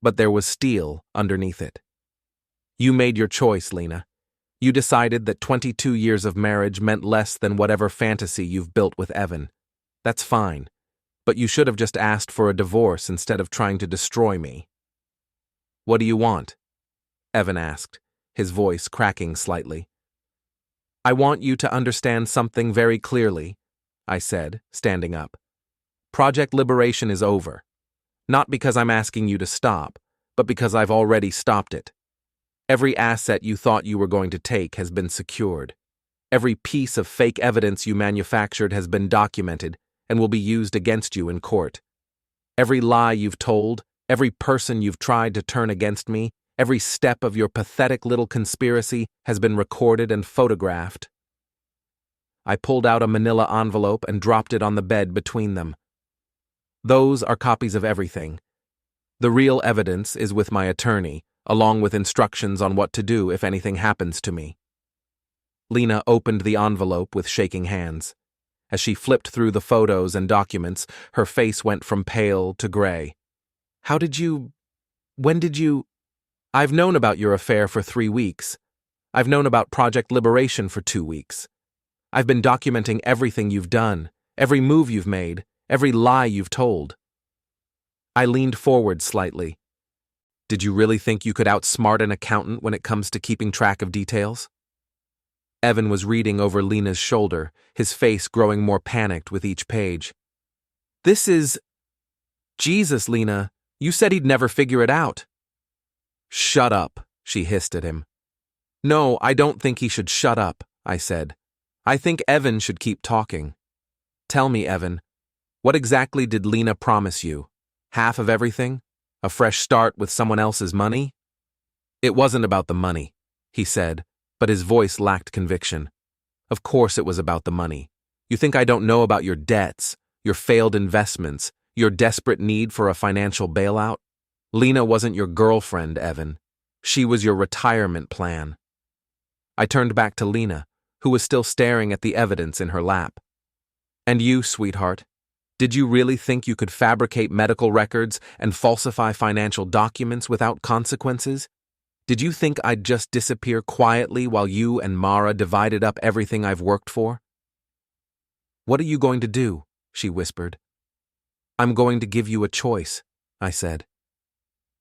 but there was steel underneath it. You made your choice, Lena. You decided that 22 years of marriage meant less than whatever fantasy you've built with Evan. That's fine, but you should have just asked for a divorce instead of trying to destroy me. What do you want? Evan asked, his voice cracking slightly. I want you to understand something very clearly, I said, standing up. Project Liberation is over. Not because I'm asking you to stop, but because I've already stopped it. Every asset you thought you were going to take has been secured. Every piece of fake evidence you manufactured has been documented and will be used against you in court. Every lie you've told, every person you've tried to turn against me, every step of your pathetic little conspiracy has been recorded and photographed. I pulled out a manila envelope and dropped it on the bed between them. Those are copies of everything. The real evidence is with my attorney, along with instructions on what to do if anything happens to me. Lena opened the envelope with shaking hands. As she flipped through the photos and documents, her face went from pale to gray. When did you? I've known about your affair for 3 weeks. I've known about Project Liberation for 2 weeks. I've been documenting everything you've done, every move you've made, every lie you've told. I leaned forward slightly. Did you really think you could outsmart an accountant when it comes to keeping track of details? Evan was reading over Lena's shoulder, his face growing more panicked with each page. This is... Jesus, Lena, you said he'd never figure it out. Shut up, she hissed at him. No, I don't think he should shut up, I said. I think Evan should keep talking. Tell me, Evan, what exactly did Lena promise you? Half of everything? A fresh start with someone else's money? It wasn't about the money, he said, but his voice lacked conviction. Of course it was about the money. You think I don't know about your debts, your failed investments, your desperate need for a financial bailout? Lena wasn't your girlfriend, Evan. She was your retirement plan. I turned back to Lena, who was still staring at the evidence in her lap. And you, sweetheart, did you really think you could fabricate medical records and falsify financial documents without consequences? Did you think I'd just disappear quietly while you and Mara divided up everything I've worked for? What are you going to do? She whispered. I'm going to give you a choice, I said.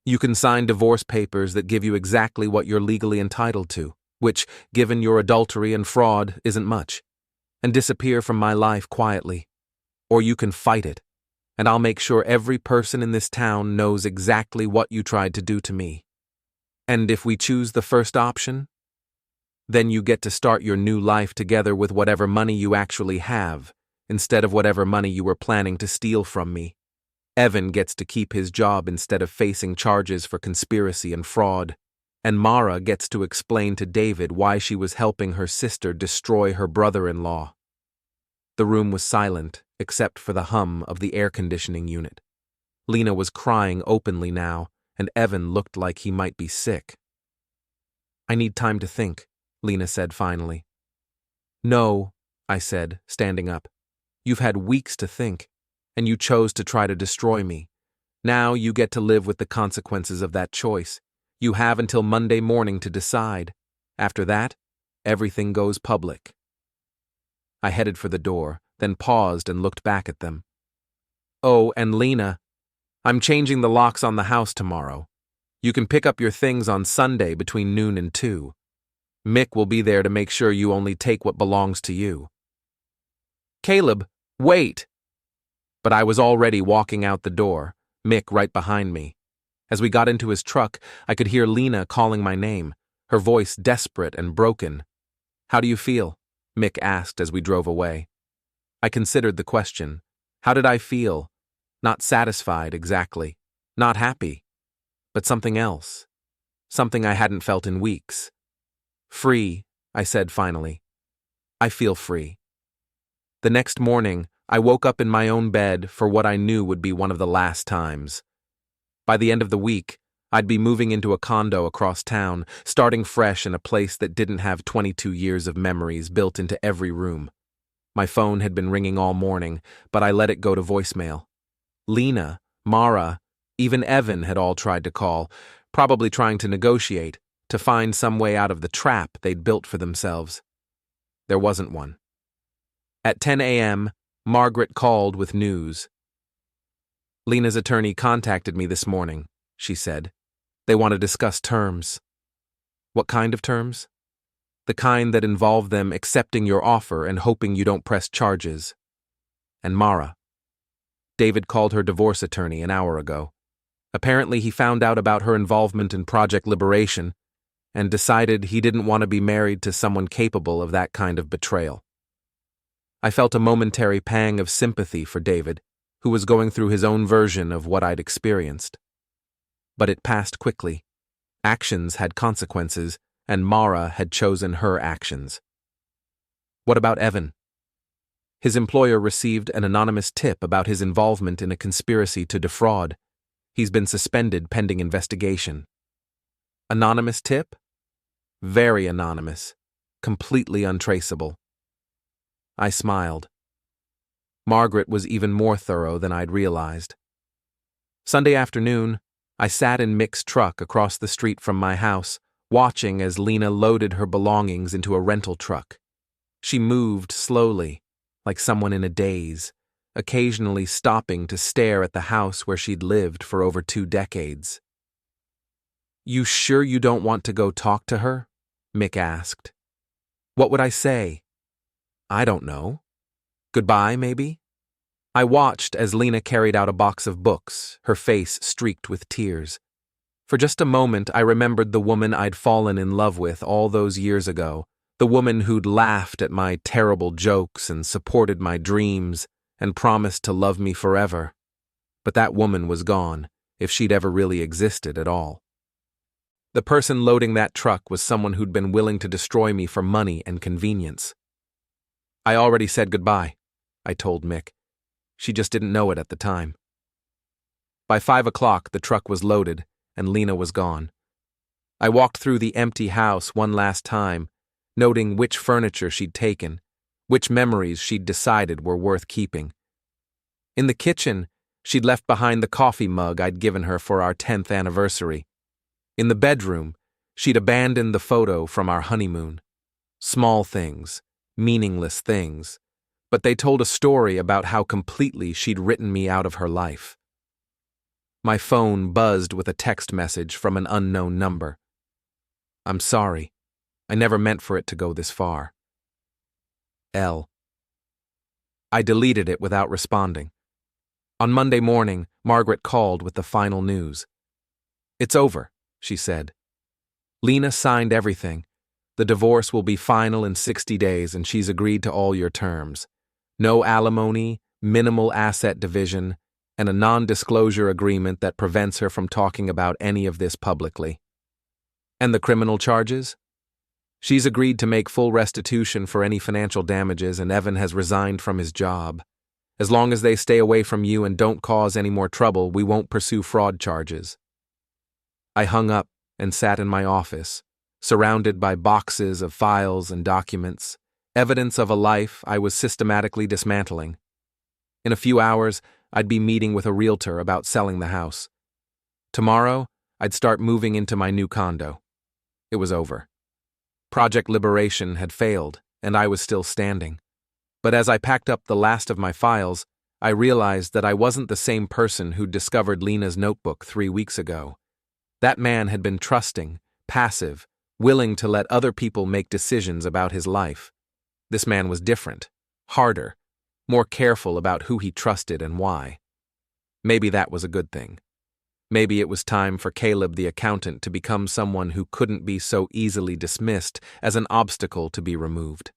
You can sign divorce papers that give you exactly what you're legally entitled to, which, given your adultery and fraud, isn't much. and disappear from my life quietly. Or you can fight it, and I'll make sure every person in this town knows exactly what you tried to do to me. And if we choose the first option, then you get to start your new life together with whatever money you actually have, instead of whatever money you were planning to steal from me. Evan gets to keep his job instead of facing charges for conspiracy and fraud, and Mara gets to explain to David why she was helping her sister destroy her brother-in-law. The room was silent, except for the hum of the air conditioning unit. Lena was crying openly now, and Evan looked like he might be sick. "I need time to think," Lena said finally. "No," I said, standing up. "You've had weeks to think, and you chose to try to destroy me. Now you get to live with the consequences of that choice. You have until Monday morning to decide. After that, everything goes public." I headed for the door, then paused and looked back at them. "Oh, and Lena, I'm changing the locks on the house tomorrow. You can pick up your things on Sunday between noon and 2. Mick will be there to make sure you only take what belongs to you." "Caleb, wait!" But I was already walking out the door, Mick right behind me. As we got into his truck, I could hear Lena calling my name, her voice desperate and broken. "How do you feel?" Mick asked as we drove away. I considered the question. How did I feel? Not satisfied, exactly. Not happy. But something else. Something I hadn't felt in weeks. "Free," I said finally. "I feel free." The next morning, I woke up in my own bed for what I knew would be one of the last times. By the end of the week, I'd be moving into a condo across town, starting fresh in a place that didn't have 22 years of memories built into every room. My phone had been ringing all morning, but I let it go to voicemail. Lena, Mara, even Evan had all tried to call, probably trying to negotiate, to find some way out of the trap they'd built for themselves. There wasn't one. At 10 a.m., Margaret called with news. "Lena's attorney contacted me this morning," she said. "They want to discuss terms." "What kind of terms?" "The kind that involve them accepting your offer and hoping you don't press charges." And Mara. David called her divorce attorney an hour ago. Apparently he found out about her involvement in Project Liberation and decided he didn't want to be married to someone capable of that kind of betrayal. I felt a momentary pang of sympathy for David, who was going through his own version of what I'd experienced. But it passed quickly. Actions had consequences, and Mara had chosen her actions. What about Evan? His employer received an anonymous tip about his involvement in a conspiracy to defraud. He's been suspended pending investigation. Anonymous tip? Very anonymous. Completely untraceable. I smiled. Margaret was even more thorough than I'd realized. Sunday afternoon, I sat in Mick's truck across the street from my house, watching as Lena loaded her belongings into a rental truck. She moved slowly, like someone in a daze, occasionally stopping to stare at the house where she'd lived for over 2 decades. "You sure you don't want to go talk to her?" Mick asked. "What would I say?" "I don't know. Goodbye, maybe?" I watched as Lena carried out a box of books, her face streaked with tears. For just a moment, I remembered the woman I'd fallen in love with all those years ago, the woman who'd laughed at my terrible jokes and supported my dreams and promised to love me forever. But that woman was gone, if she'd ever really existed at all. The person loading that truck was someone who'd been willing to destroy me for money and convenience. "I already said goodbye," I told Mick. She just didn't know it at the time. By 5 o'clock, the truck was loaded, and Lena was gone. I walked through the empty house one last time, noting which furniture she'd taken, which memories she'd decided were worth keeping. In the kitchen, she'd left behind the coffee mug I'd given her for our 10th anniversary. In the bedroom, she'd abandoned the photo from our honeymoon. Small things, meaningless things, but they told a story about how completely she'd written me out of her life. My phone buzzed with a text message from an unknown number. "I'm sorry. I never meant for it to go this far. L." I deleted it without responding. On Monday morning, Margaret called with the final news. "It's over," she said. "Lena signed everything. The divorce will be final in 60 days and she's agreed to all your terms. No alimony, minimal asset division, and a non-disclosure agreement that prevents her from talking about any of this publicly." "And the criminal charges?" "She's agreed to make full restitution for any financial damages and Evan has resigned from his job. As long as they stay away from you and don't cause any more trouble, we won't pursue fraud charges." I hung up and sat in my office, surrounded by boxes of files and documents, evidence of a life I was systematically dismantling. In a few hours, I'd be meeting with a realtor about selling the house. Tomorrow, I'd start moving into my new condo. It was over. Project Liberation had failed, and I was still standing. But as I packed up the last of my files, I realized that I wasn't the same person who'd discovered Lena's notebook 3 weeks ago. That man had been trusting, passive, willing to let other people make decisions about his life. This man was different, harder, more careful about who he trusted and why. Maybe that was a good thing. Maybe it was time for Caleb the accountant to become someone who couldn't be so easily dismissed as an obstacle to be removed.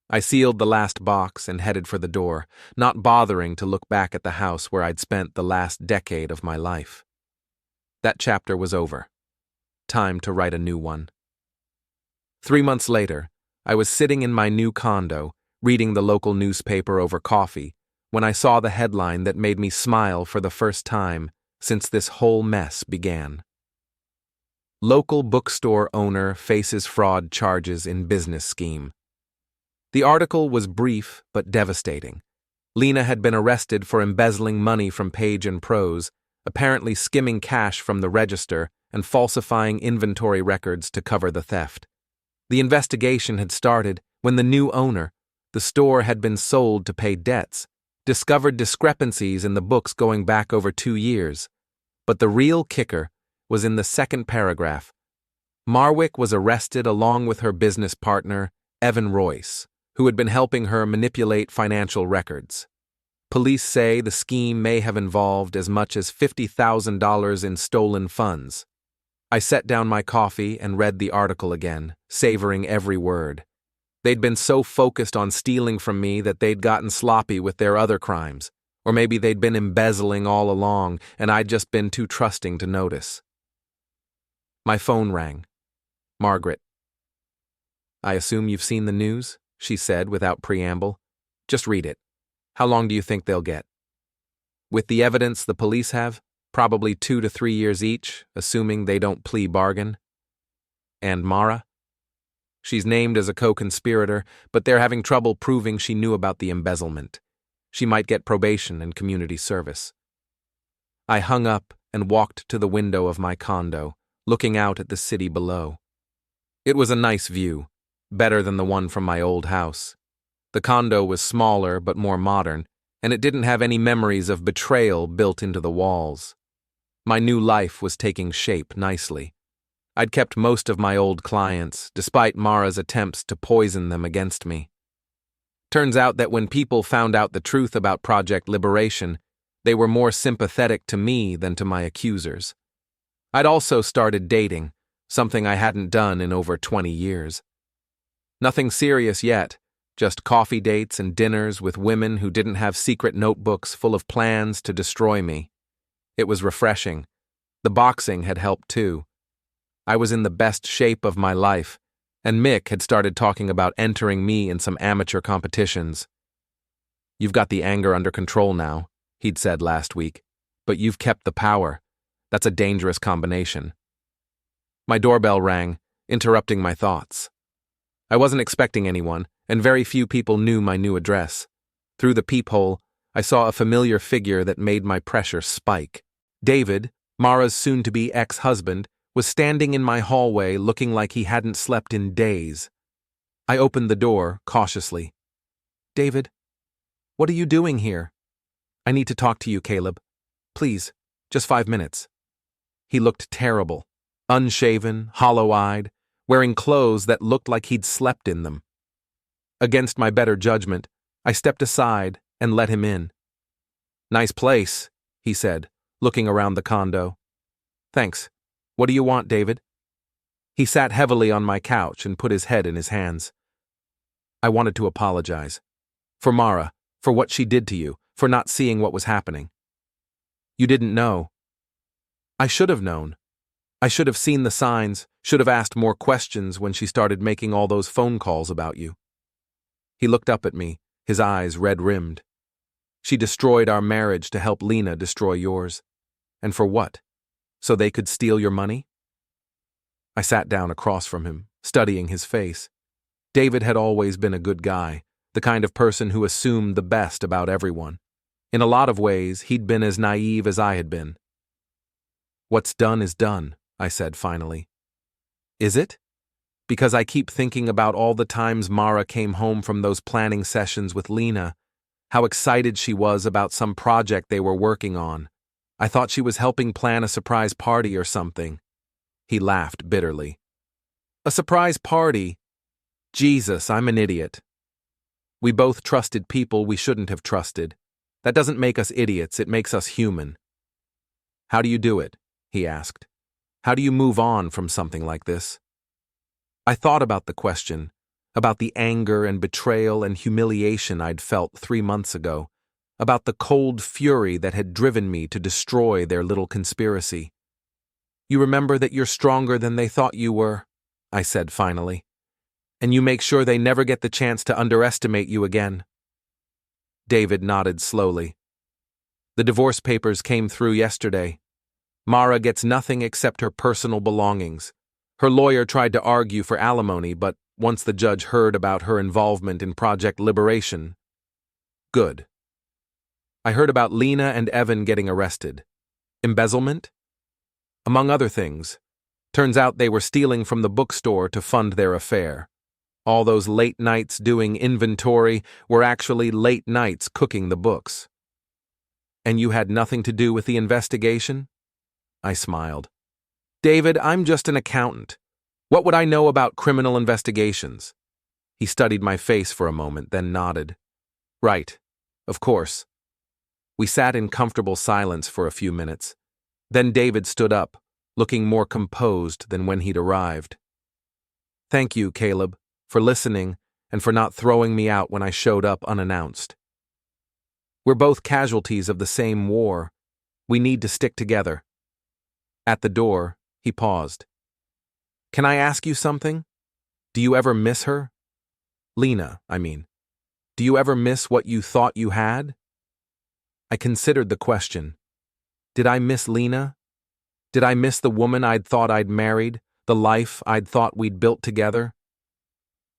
I sealed the last box and headed for the door, not bothering to look back at the house where I'd spent the last decade of my life. That chapter was over. Time to write a new one. 3 months later, I was sitting in my new condo, reading the local newspaper over coffee, when I saw the headline that made me smile for the first time since this whole mess began. Local bookstore owner faces fraud charges in business scheme. The article was brief but devastating. Lena had been arrested for embezzling money from Page and Prose, apparently skimming cash from the register and falsifying inventory records to cover the theft. The investigation had started when the new owner, the store had been sold to pay debts, discovered discrepancies in the books going back over 2 years. But the real kicker was in the second paragraph. Marwick was arrested along with her business partner, Evan Royce, who had been helping her manipulate financial records. Police say the scheme may have involved as much as $50,000 in stolen funds. I set down my coffee and read the article again, savoring every word. They'd been so focused on stealing from me that they'd gotten sloppy with their other crimes, or maybe they'd been embezzling all along and I'd just been too trusting to notice. My phone rang. Margaret. "I assume you've seen the news," she said without preamble. "Just read it. How long do you think they'll get?" "With the evidence the police have, probably 2 to 3 years each, assuming they don't plea bargain." "And Mara?" "She's named as a co-conspirator, but they're having trouble proving she knew about the embezzlement. She might get probation and community service." I hung up and walked to the window of my condo, looking out at the city below. It was a nice view, better than the one from my old house. The condo was smaller but more modern, and it didn't have any memories of betrayal built into the walls. My new life was taking shape nicely. I'd kept most of my old clients, despite Mara's attempts to poison them against me. Turns out that when people found out the truth about Project Liberation, they were more sympathetic to me than to my accusers. I'd also started dating, something I hadn't done in over 20 years. Nothing serious yet, just coffee dates and dinners with women who didn't have secret notebooks full of plans to destroy me. It was refreshing. The boxing had helped too. I was in the best shape of my life, and Mick had started talking about entering me in some amateur competitions. "You've got the anger under control now," he'd said last week, "but you've kept the power. That's a dangerous combination." My doorbell rang, interrupting my thoughts. I wasn't expecting anyone, and very few people knew my new address. Through the peephole, I saw a familiar figure that made my pressure spike. David, Mara's soon-to-be ex-husband, was standing in my hallway looking like he hadn't slept in days. I opened the door, cautiously. "David, what are you doing here?" "I need to talk to you, Caleb. Please, just 5 minutes." He looked terrible, unshaven, hollow-eyed, wearing clothes that looked like he'd slept in them. Against my better judgment, I stepped aside and let him in. "Nice place," he said, looking around the condo. "Thanks. What do you want, David?" He sat heavily on my couch and put his head in his hands. "I wanted to apologize. For Mara, for what she did to you, for not seeing what was happening. You didn't know. I should have known. I should have seen the signs, should have asked more questions when she started making all those phone calls about you." He looked up at me, his eyes red-rimmed. "She destroyed our marriage to help Lena destroy yours. And for what? So they could steal your money?" I sat down across from him, studying his face. David had always been a good guy, the kind of person who assumed the best about everyone. In a lot of ways, he'd been as naive as I had been. "What's done is done," I said finally. "Is it? Because I keep thinking about all the times Mara came home from those planning sessions with Lena, how excited she was about some project they were working on. I thought she was helping plan a surprise party or something." He laughed bitterly. "A surprise party? Jesus, I'm an idiot. We both trusted people we shouldn't have trusted. That doesn't make us idiots, it makes us human." "How do you do it?" he asked. "How do you move on from something like this?" I thought about the question, about the anger and betrayal and humiliation I'd felt 3 months ago, about the cold fury that had driven me to destroy their little conspiracy. "You remember that you're stronger than they thought you were," I said finally. "And you make sure they never get the chance to underestimate you again." David nodded slowly. "The divorce papers came through yesterday. Mara gets nothing except her personal belongings. Her lawyer tried to argue for alimony, but once the judge heard about her involvement in Project Liberation..." "Good. I heard about Lena and Evan getting arrested. Embezzlement? Among other things. Turns out they were stealing from the bookstore to fund their affair. All those late nights doing inventory were actually late nights cooking the books." "And you had nothing to do with the investigation?" I smiled. "David, I'm just an accountant. What would I know about criminal investigations?" He studied my face for a moment, then nodded. "Right. Of course." We sat in comfortable silence for a few minutes. Then David stood up, looking more composed than when he'd arrived. "Thank you, Caleb, for listening and for not throwing me out when I showed up unannounced. We're both casualties of the same war. We need to stick together." At the door, he paused. "Can I ask you something? Do you ever miss her? Lena, I mean. Do you ever miss what you thought you had?" I considered the question. Did I miss Lena? Did I miss the woman I'd thought I'd married, the life I'd thought we'd built together?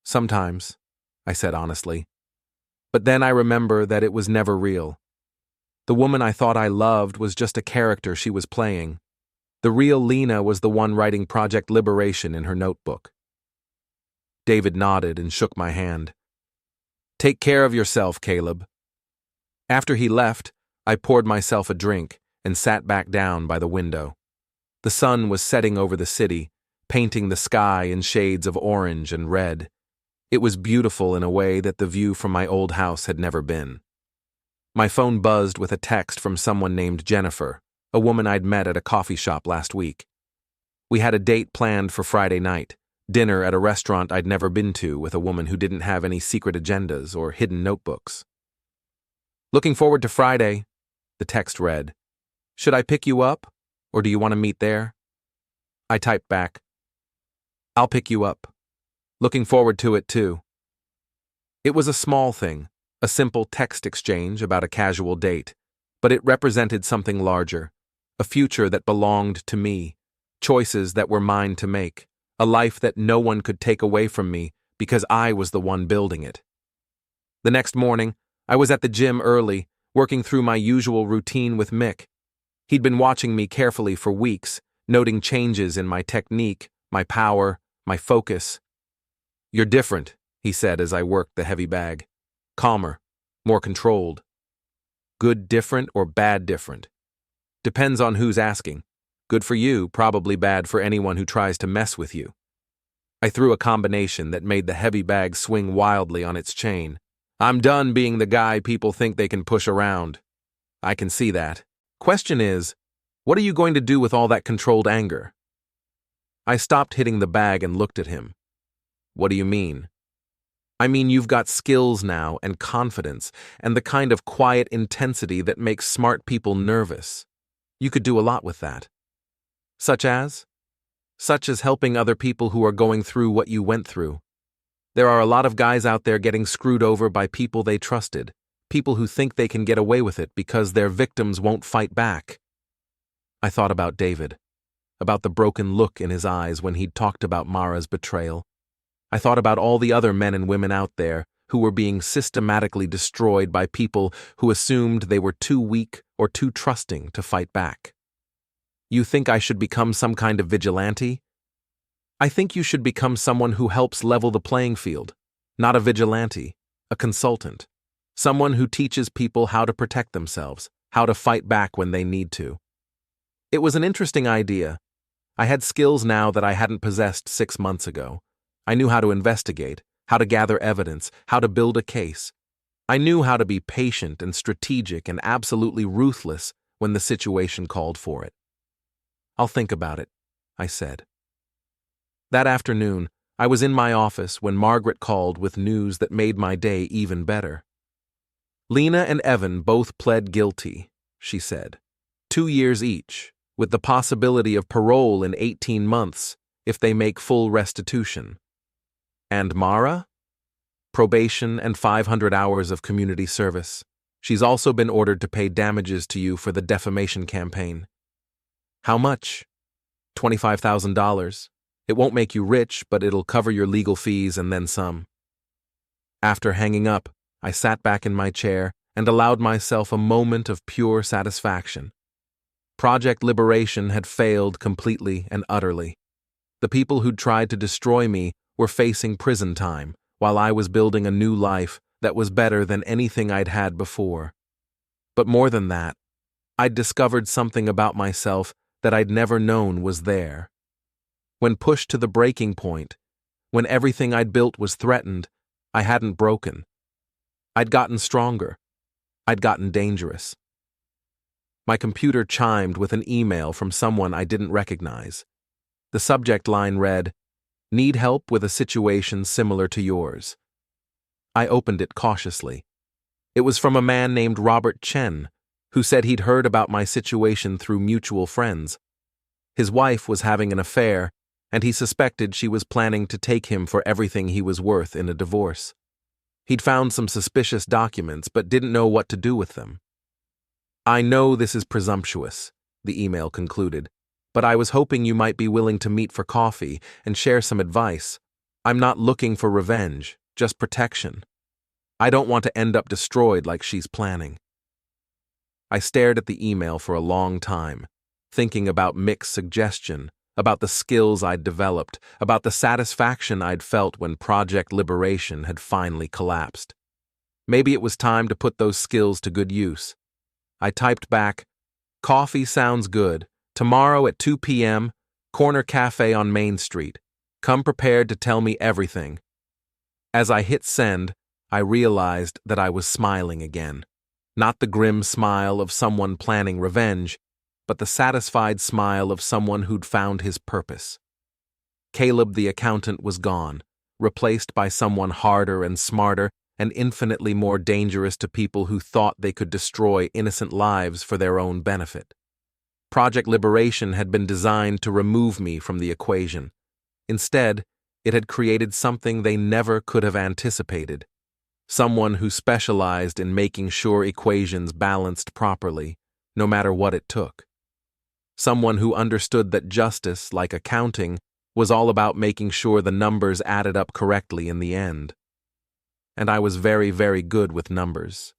"Sometimes," I said honestly. But then I remember that it was never real. The woman I thought I loved was just a character she was playing. The real Lena was the one writing Project Liberation in her notebook. David nodded and shook my hand. "Take care of yourself, Caleb." After he left, I poured myself a drink and sat back down by the window. The sun was setting over the city, painting the sky in shades of orange and red. It was beautiful in a way that the view from my old house had never been. My phone buzzed with a text from someone named Jennifer, a woman I'd met at a coffee shop last week. We had a date planned for Friday night, dinner at a restaurant I'd never been to with a woman who didn't have any secret agendas or hidden notebooks. "Looking forward to Friday," the text read. "Should I pick you up, or do you want to meet there?" I typed back, "I'll pick you up. Looking forward to it too." It was a small thing, a simple text exchange about a casual date, but it represented something larger, a future that belonged to me, choices that were mine to make, a life that no one could take away from me because I was the one building it. The next morning, I was at the gym early, working through my usual routine with Mick. He'd been watching me carefully for weeks, noting changes in my technique, my power, my focus. "You're different," he said as I worked the heavy bag. "Calmer, more controlled." Good different or bad different? Depends on who's asking. Good for you, probably bad for anyone who tries to mess with you. I threw a combination that made the heavy bag swing wildly on its chain. I'm done being the guy people think they can push around. I can see that. Question is, what are you going to do with all that controlled anger? I stopped hitting the bag and looked at him. What do you mean? I mean, you've got skills now and confidence and the kind of quiet intensity that makes smart people nervous. You could do a lot with that. Such as? Such as helping other people who are going through what you went through. There are a lot of guys out there getting screwed over by people they trusted, people who think they can get away with it because their victims won't fight back. I thought about David, about the broken look in his eyes when he'd talked about Mara's betrayal. I thought about all the other men and women out there who were being systematically destroyed by people who assumed they were too weak or too trusting to fight back. You think I should become some kind of vigilante? I think you should become someone who helps level the playing field, not a vigilante, a consultant, someone who teaches people how to protect themselves, how to fight back when they need to. It was an interesting idea. I had skills now that I hadn't possessed 6 months ago. I knew how to investigate, how to gather evidence, how to build a case. I knew how to be patient and strategic and absolutely ruthless when the situation called for it. I'll think about it, I said. That afternoon, I was in my office when Margaret called with news that made my day even better. Lena and Evan both pled guilty, she said. 2 years each, with the possibility of parole in 18 months if they make full restitution. And Mara? Probation and 500 hours of community service. She's also been ordered to pay damages to you for the defamation campaign. How much? $25,000. It won't make you rich, but it'll cover your legal fees and then some. After hanging up, I sat back in my chair and allowed myself a moment of pure satisfaction. Project Liberation had failed completely and utterly. The people who'd tried to destroy me were facing prison time, while I was building a new life that was better than anything I'd had before. But more than that, I'd discovered something about myself that I'd never known was there. When pushed to the breaking point, when everything I'd built was threatened, I hadn't broken. I'd gotten stronger. I'd gotten dangerous. My computer chimed with an email from someone I didn't recognize. The subject line read, "Need help with a situation similar to yours." I opened it cautiously. It was from a man named Robert Chen, who said he'd heard about my situation through mutual friends. His wife was having an affair, and he suspected she was planning to take him for everything he was worth in a divorce. He'd found some suspicious documents but didn't know what to do with them. "I know this is presumptuous," the email concluded, "but I was hoping you might be willing to meet for coffee and share some advice. I'm not looking for revenge, just protection. I don't want to end up destroyed like she's planning." I stared at the email for a long time, thinking about Mick's suggestion, about the skills I'd developed, about the satisfaction I'd felt when Project Liberation had finally collapsed. Maybe it was time to put those skills to good use. I typed back, "Coffee sounds good. Tomorrow at 2 p.m., Corner Cafe on Main Street. Come prepared to tell me everything." As I hit send, I realized that I was smiling again. Not the grim smile of someone planning revenge, but the satisfied smile of someone who'd found his purpose. Caleb the accountant was gone, replaced by someone harder and smarter and infinitely more dangerous to people who thought they could destroy innocent lives for their own benefit. Project Liberation had been designed to remove me from the equation. Instead, it had created something they never could have anticipated. Someone who specialized in making sure equations balanced properly, no matter what it took. Someone who understood that justice, like accounting, was all about making sure the numbers added up correctly in the end. And I was very, very good with numbers.